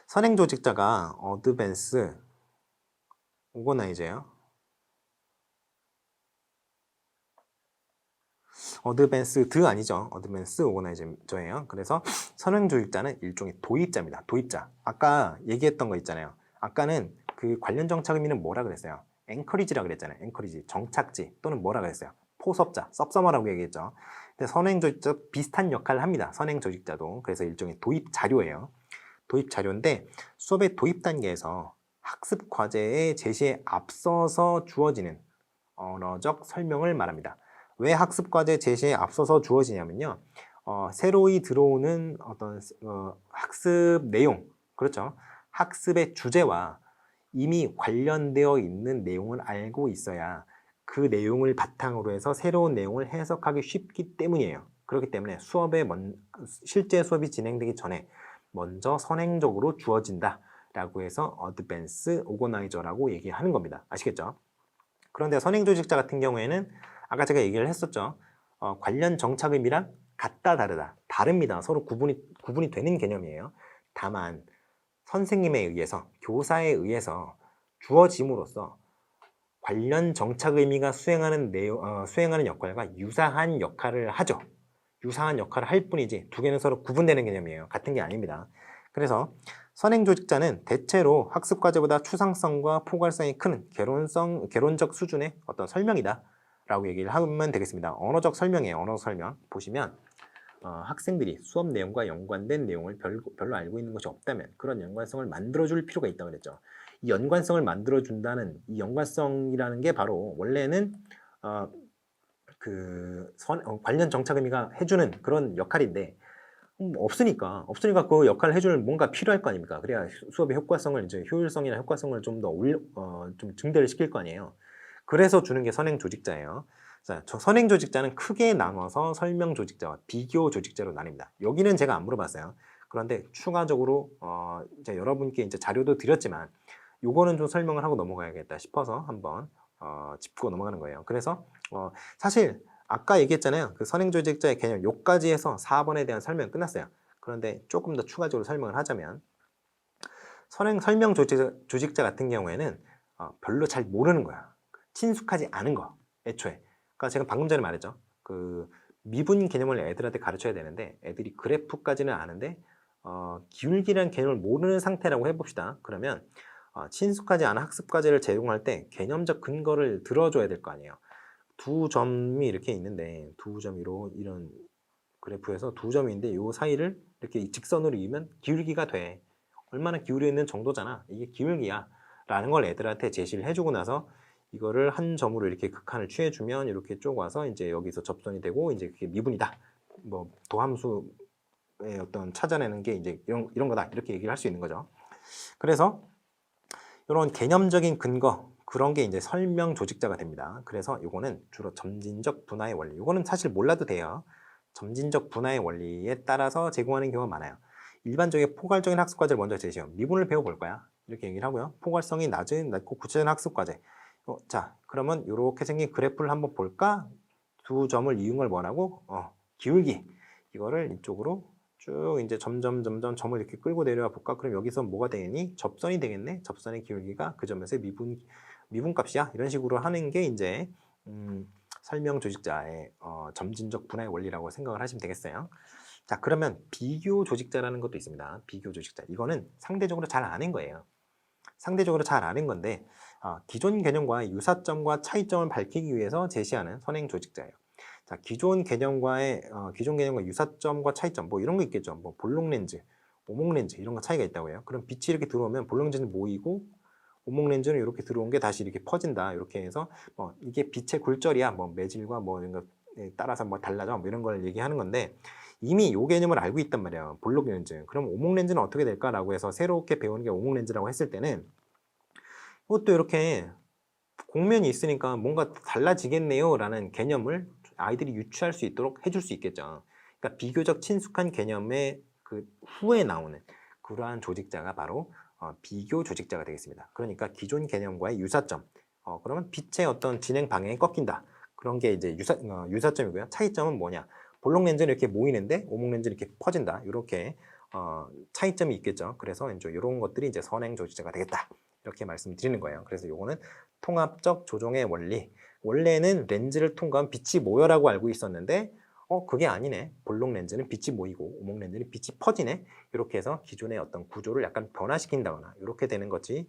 선행조직자가 어드밴스 오거나이저예요. 어드밴스드 아니죠. 어드밴스 오거나이저예요. 그래서 선행조직자는 일종의 도입자입니다. 도입자. 아까 얘기했던 거 있잖아요. 아까는 그 관련 정착 의미는 뭐라 그랬어요? 앵커리지라 그랬잖아요. 앵커리지, 정착지 또는 뭐라 그랬어요? 포섭자, 섭서머라고 얘기했죠. 근데 선행조직자 비슷한 역할을 합니다. 선행조직자도. 그래서 일종의 도입 자료예요. 도입 자료인데 수업의 도입 단계에서 학습 과제의 제시에 앞서서 주어지는 언어적 설명을 말합니다. 왜 학습 과제 제시에 앞서서 주어지냐면요. 새로이 들어오는 어떤 학습 내용, 그렇죠. 학습의 주제와 이미 관련되어 있는 내용을 알고 있어야 그 내용을 바탕으로 해서 새로운 내용을 해석하기 쉽기 때문이에요. 그렇기 때문에 실제 수업이 진행되기 전에 먼저 선행적으로 주어진다 라고 해서 어드밴스 오거나이저라고 얘기하는 겁니다. 아시겠죠? 그런데 선행조직자 같은 경우에는 아까 제가 얘기를 했었죠. 관련 정착 의미랑 같다 다르다 다릅니다. 서로 구분이 되는 개념이에요. 다만 선생님에 의해서 교사에 의해서 주어짐으로써 관련 정착 의미가 수행하는 역할과 유사한 역할을 하죠. 유사한 역할을 할 뿐이지 두 개는 서로 구분되는 개념이에요. 같은 게 아닙니다. 그래서 선행조직자는 대체로 학습과제보다 추상성과 포괄성이 큰 개론적 수준의 어떤 설명이다 라고 얘기를 하면 되겠습니다. 언어적 설명이에요. 언어적 설명. 보시면 학생들이 수업 내용과 연관된 내용을 별로 알고 있는 것이 없다면 그런 연관성을 만들어줄 필요가 있다고 그랬죠. 이 연관성을 만들어준다는 이 연관성이라는 게 바로 원래는 관련 정착 의미가 해주는 그런 역할인데 없으니까 그 역할을 해줄 뭔가 필요할 거 아닙니까? 그래야 수업의 효과성을 이제 효율성이나 효과성을 좀 더 좀 증대를 시킬 거 아니에요. 그래서 주는 게 선행 조직자예요. 자, 저 선행 조직자는 크게 나눠서 설명 조직자와 비교 조직자로 나뉩니다. 여기는 제가 안 물어봤어요. 그런데 추가적으로 이제 여러분께 이제 자료도 드렸지만 요거는 좀 설명을 하고 넘어가야겠다 싶어서 한번 짚고 넘어가는 거예요. 그래서 사실 아까 얘기했잖아요. 그 선행조직자의 개념 요까지 해서 4번에 대한 설명이 끝났어요. 그런데 조금 더 추가적으로 설명을 하자면 설명 조직자 같은 경우에는 별로 잘 모르는 거야. 친숙하지 않은 거, 애초에. 그러니까 제가 방금 전에 말했죠. 그 미분 개념을 애들한테 가르쳐야 되는데 애들이 그래프까지는 아는데 기울기라는 개념을 모르는 상태라고 해봅시다. 그러면 친숙하지 않은 학습 과제를 제공할 때 개념적 근거를 들어줘야 될 거 아니에요. 두 점이 이렇게 있는데 두 점으로 이런 그래프에서 두 점이 있는데 이 사이를 이렇게 직선으로 이으면 기울기가 돼. 얼마나 기울여 있는 정도잖아. 이게 기울기야. 라는 걸 애들한테 제시를 해주고 나서 이거를 한 점으로 이렇게 극한을 취해주면 이렇게 쭉 와서 이제 여기서 접선이 되고 이제 그게 미분이다. 뭐 도함수의 어떤 찾아내는 게 이제 이런 거다. 이렇게 얘기를 할 수 있는 거죠. 그래서 이런 개념적인 근거 그런 게 이제 설명 조직자가 됩니다. 그래서 이거는 주로 점진적 분화의 원리. 이거는 사실 몰라도 돼요. 점진적 분화의 원리에 따라서 제공하는 경우가 많아요. 일반적인 포괄적인 학습 과제를 먼저 제시해요. 미분을 배워볼 거야. 이렇게 얘기를 하고요. 포괄성이 낮고 구체적인 학습 과제. 자, 그러면 이렇게 생긴 그래프를 한번 볼까? 두 점을 이은 걸 뭐라고? 기울기. 이거를 이쪽으로 쭉 이제 점점 점을 이렇게 끌고 내려와 볼까? 그럼 여기서 뭐가 되겠니? 접선이 되겠네. 접선의 기울기가 그 점에서의 미분 값이야. 이런 식으로 하는 게 이제 설명 조직자의 점진적 분화의 원리라고 생각을 하시면 되겠어요. 자, 그러면 비교 조직자라는 것도 있습니다. 비교 조직자. 이거는 상대적으로 잘 아는 거예요. 상대적으로 잘 아는 건데 기존 개념과 유사점과 차이점을 밝히기 위해서 제시하는 선행 조직자예요. 자, 기존 개념과 유사점과 차이점 뭐 이런 거 있겠죠. 뭐 볼록 렌즈, 오목 렌즈 이런 거 차이가 있다고 해요. 그럼 빛이 이렇게 들어오면 볼록 렌즈는 모이고 오목 렌즈는 이렇게 들어온 게 다시 이렇게 퍼진다. 이렇게 해서 이게 빛의 굴절이야. 뭐 매질과 뭐 이런 거에 따라서 뭐 달라져. 뭐 이런 걸 얘기하는 건데 이미 이 개념을 알고 있단 말이에요. 볼록 렌즈. 그럼 오목 렌즈는 어떻게 될까라고 해서 새롭게 배우는 게 오목 렌즈라고 했을 때는 이것도 이렇게 공면이 있으니까 뭔가 달라지겠네요 라는 개념을 아이들이 유추할 수 있도록 해줄 수 있겠죠. 그러니까 비교적 친숙한 개념의 그 후에 나오는 그러한 조직자가 바로 비교 조직자가 되겠습니다. 그러니까 기존 개념과의 유사점. 그러면 빛의 어떤 진행 방향이 꺾인다. 그런 게 이제 유사점이고요. 차이점은 뭐냐? 볼록 렌즈는 이렇게 모이는데 오목 렌즈는 이렇게 퍼진다. 이렇게 차이점이 있겠죠. 그래서 이제 이런 것들이 이제 선행 조직자가 되겠다. 이렇게 말씀드리는 거예요. 그래서 요거는 통합적 조종의 원리. 원래는 렌즈를 통과한 빛이 모여라고 알고 있었는데 그게 아니네. 볼록 렌즈는 빛이 모이고 오목 렌즈는 빛이 퍼지네. 이렇게 해서 기존의 어떤 구조를 약간 변화시킨다거나 이렇게 되는 것이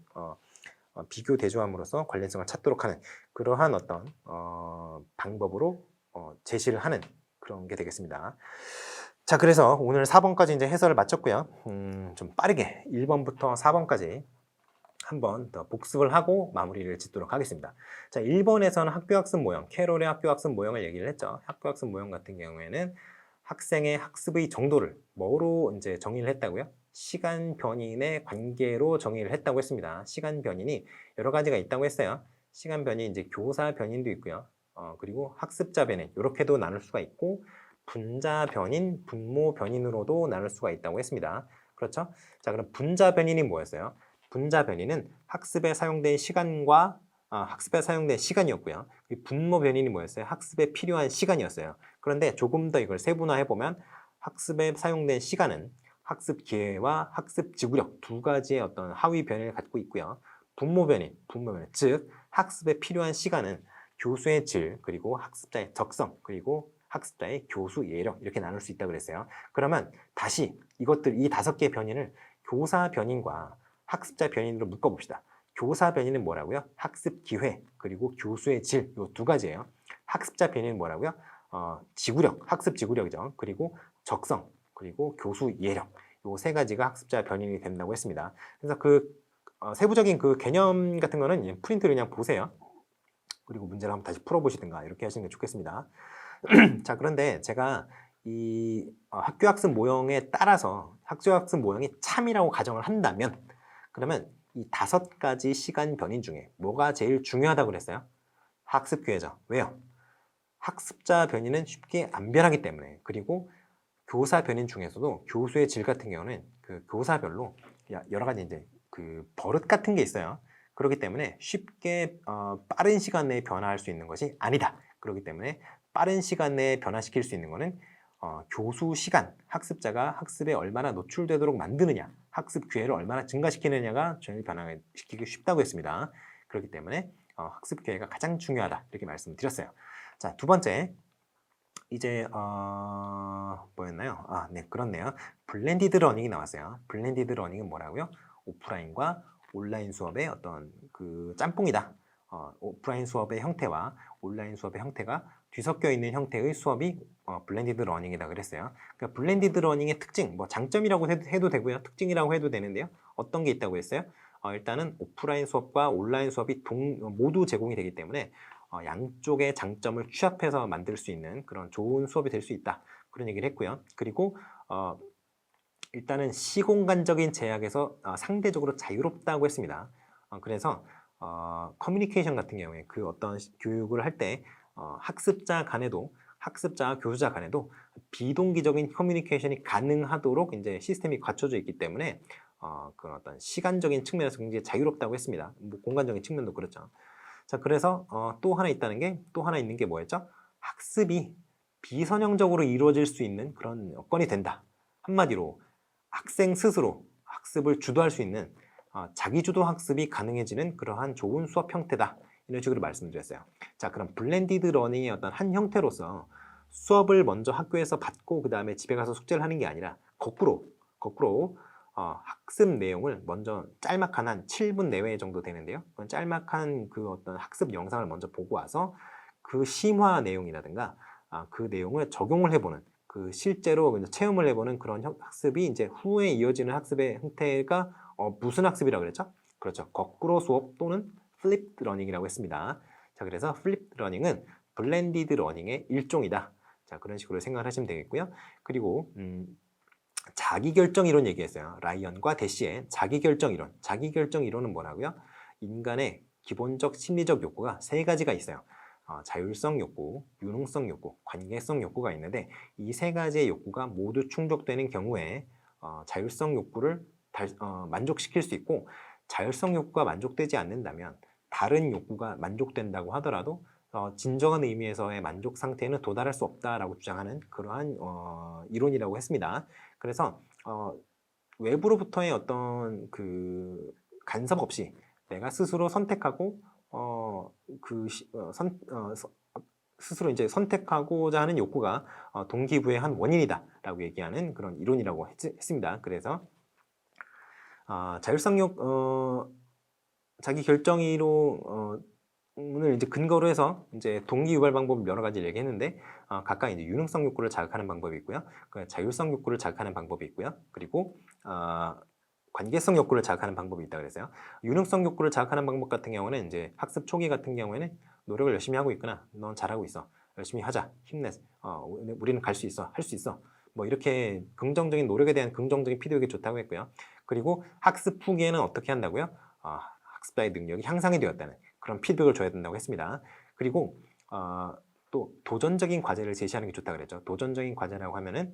비교 대조함으로써 관련성을 찾도록 하는 그러한 어떤 방법으로 제시를 하는 그런 게 되겠습니다. 자, 그래서 오늘 4번까지 이제 해설을 마쳤고요. 좀 빠르게 1번부터 4번까지 한번 더 복습을 하고 마무리를 짓도록 하겠습니다. 자, 1번에서는 학교학습 모형, 캐롤의 학교학습 모형을 얘기를 했죠. 학교학습 모형 같은 경우에는 학생의 학습의 정도를 뭐로 이제 정의를 했다고요? 시간 변인의 관계로 정의를 했다고 했습니다. 시간 변인이 여러 가지가 있다고 했어요. 시간 변인, 이제 교사 변인도 있고요. 그리고 학습자 변인, 이렇게도 나눌 수가 있고, 분자 변인, 분모 변인으로도 나눌 수가 있다고 했습니다. 그렇죠? 자, 그럼 분자 변인이 뭐였어요? 분자 변인은 학습에 사용된 시간과 학습에 사용된 시간이었고요. 분모 변인이 뭐였어요? 학습에 필요한 시간이었어요. 그런데 조금 더 이걸 세분화해보면 학습에 사용된 시간은 학습 기회와 학습 지구력 두 가지의 어떤 하위 변인을 갖고 있고요. 분모 변인, 즉 학습에 필요한 시간은 교수의 질, 그리고 학습자의 적성, 그리고 학습자의 교수 예력 이렇게 나눌 수 있다고 그랬어요. 그러면 다시 이것들 이 5개의 변인을 교사 변인과 학습자 변인으로 묶어봅시다. 교사 변인은 뭐라고요? 학습 기회 그리고 교수의 질 이 두 가지예요. 학습자 변인은 뭐라고요? 지구력, 학습 지구력이죠. 그리고 적성 그리고 교수 예력 이 세 가지가 학습자 변인이 된다고 했습니다. 그래서 그 세부적인 그 개념 같은 거는 프린트를 그냥 보세요. 그리고 문제를 한번 다시 풀어보시든가 이렇게 하시는 게 좋겠습니다. 자, 그런데 제가 이 학교학습 모형에 따라서 학교학습 모형이 참이라고 가정을 한다면 그러면 이 5가지 시간 변인 중에 뭐가 제일 중요하다고 그랬어요? 학습 기회죠. 왜요? 학습자 변인은 쉽게 안 변하기 때문에. 그리고 교사 변인 중에서도 교수의 질 같은 경우는 그 교사별로 여러 가지 이제 그 버릇 같은 게 있어요. 그렇기 때문에 쉽게 빠른 시간 내에 변화할 수 있는 것이 아니다. 그렇기 때문에 빠른 시간 내에 변화시킬 수 있는 것은 교수 시간, 학습자가 학습에 얼마나 노출되도록 만드느냐, 학습 기회를 얼마나 증가시키느냐가 전혀 변화시키기 쉽다고 했습니다. 그렇기 때문에 학습 기회가 가장 중요하다 이렇게 말씀드렸어요. 자, 두 번째 이제 뭐였나요? 네, 그렇네요. 블렌디드 러닝이 나왔어요. 블렌디드 러닝은 뭐라고요? 오프라인과 온라인 수업의 어떤 그 짬뽕이다. 오프라인 수업의 형태와 온라인 수업의 형태가 뒤섞여 있는 형태의 수업이 블렌디드 러닝이다 그랬어요. 그러니까 블렌디드 러닝의 특징, 뭐 장점이라고 해도 되고요. 특징이라고 해도 되는데요. 어떤 게 있다고 했어요? 일단은 오프라인 수업과 온라인 수업이 모두 제공이 되기 때문에 양쪽의 장점을 취합해서 만들 수 있는 그런 좋은 수업이 될 수 있다. 그런 얘기를 했고요. 그리고 일단은 시공간적인 제약에서 상대적으로 자유롭다고 했습니다. 그래서 커뮤니케이션 같은 경우에 그 어떤 교육을 할 때 학습자 간에도 학습자와 교수자 간에도 비동기적인 커뮤니케이션이 가능하도록 이제 시스템이 갖춰져 있기 때문에 그런 어떤 시간적인 측면에서 굉장히 자유롭다고 했습니다. 뭐 공간적인 측면도 그렇죠. 자, 그래서 또 하나 있는 게 뭐였죠? 학습이 비선형적으로 이루어질 수 있는 그런 여건이 된다. 한마디로 학생 스스로 학습을 주도할 수 있는 자기주도 학습이 가능해지는 그러한 좋은 수업 형태다. 이런 식으로 말씀드렸어요. 자, 그럼 블렌디드 러닝의 어떤 한 형태로서 수업을 먼저 학교에서 받고 그 다음에 집에 가서 숙제를 하는 게 아니라 거꾸로 학습 내용을 먼저 짤막한 한 7분 내외 정도 되는데요. 그건 짤막한 그 어떤 학습 영상을 먼저 보고 와서 그 심화 내용이라든가 그 내용을 적용을 해보는 그 실제로 체험을 해보는 그런 학습이 이제 후에 이어지는 학습의 형태가 무슨 학습이라고 그랬죠? 그렇죠. 거꾸로 수업 또는 플립 러닝이라고 했습니다. 자, 그래서 플립 러닝은 블렌디드 러닝의 일종이다. 자, 그런 식으로 생각을 하시면 되겠고요. 그리고 자기결정 이론 얘기했어요. 라이언과 대시의 자기결정 이론. 자기결정 이론은 뭐라고요? 인간의 기본적 심리적 욕구가 세 가지가 있어요. 자율성 욕구, 유능성 욕구, 관계성 욕구가 있는데 이 세 가지의 욕구가 모두 충족되는 경우에 자율성 욕구를 만족시킬 수 있고, 자율성 욕구가 만족되지 않는다면 다른 욕구가 만족된다고 하더라도 진정한 의미에서의 만족 상태에는 도달할 수 없다라고 주장하는 그러한 이론이라고 했습니다. 그래서 외부로부터의 어떤 그 간섭 없이 내가 스스로 선택하고 스스로 이제 선택하고자 하는 욕구가 동기부여의 한 원인이다라고 얘기하는 그런 이론이라고 했습니다. 그래서 자기 결정 이론을 이제 근거로 해서 이제 동기 유발 방법 여러 가지를 얘기했는데 각각 이제 유능성 욕구를 자극하는 방법이 있고요, 자율성 욕구를 자극하는 방법이 있고요, 그리고 관계성 욕구를 자극하는 방법이 있다 그랬어요. 유능성 욕구를 자극하는 방법 같은 경우는 이제 학습 초기 같은 경우에는 노력을 열심히 하고 있구나, 넌 잘하고 있어, 열심히 하자, 힘내, 우리는 갈 수 있어, 할 수 있어, 뭐 이렇게 긍정적인 노력에 대한 긍정적인 피드백이 좋다고 했고요. 그리고 학습 후기에는 어떻게 한다고요? 학습자의 능력이 향상이 되었다는 그런 피드백을 줘야 된다고 했습니다. 그리고 또 도전적인 과제를 제시하는 게 좋다고 그랬죠. 도전적인 과제라고 하면은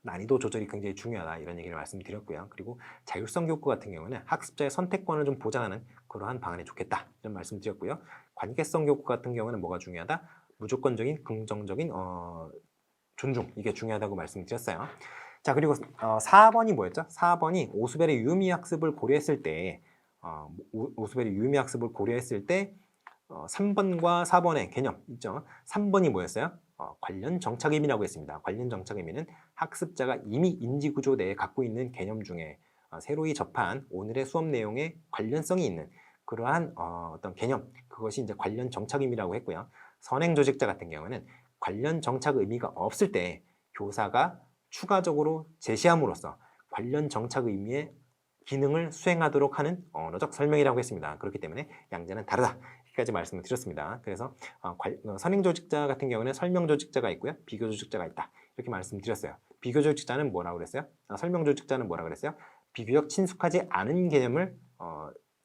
난이도 조절이 굉장히 중요하다, 이런 얘기를 말씀드렸고요. 그리고 자율성 욕구 같은 경우는 학습자의 선택권을 좀 보장하는 그러한 방안이 좋겠다, 이런 말씀드렸고요. 관계성 욕구 같은 경우는 뭐가 중요하다? 무조건적인 긍정적인 존중, 이게 중요하다고 말씀드렸어요. 자, 그리고 4번이 뭐였죠? 4번이 오스벨의 유의미 학습을 고려했을 때 오스벨의 유의미 학습을 고려했을 때 3번과 4번의 개념 있죠? 3번이 뭐였어요? 관련 정착 의미라고 했습니다. 관련 정착 의미는 학습자가 이미 인지구조 내에 갖고 있는 개념 중에 새로이 접한 오늘의 수업 내용에 관련성이 있는 그러한 어떤 개념, 그것이 이제 관련 정착 의미라고 했고요. 선행 조직자 같은 경우는 관련 정착 의미가 없을 때 교사가 추가적으로 제시함으로써 관련 정착 의미의 기능을 수행하도록 하는 언어적 설명이라고 했습니다. 그렇기 때문에 양자는 다르다, 여기까지 말씀을 드렸습니다. 그래서 선행 조직자 같은 경우는 설명 조직자가 있고요, 비교 조직자가 있다, 이렇게 말씀드렸어요. 비교 조직자는 뭐라고 그랬어요? 설명 조직자는 뭐라고 그랬어요? 비교적 친숙하지 않은 개념을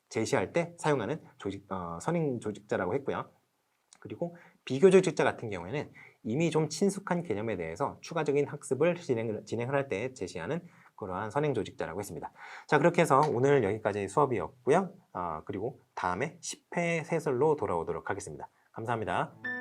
제시할 때 사용하는 선행 조직자라고 했고요. 그리고 비교 조직자 같은 경우에는 이미 좀 친숙한 개념에 대해서 추가적인 학습을 진행을 할 때 제시하는 그러한 선행 조직자라고 했습니다. 자, 그렇게 해서 오늘 여기까지 수업이었고요. 그리고 다음에 10회 세설로 돌아오도록 하겠습니다. 감사합니다.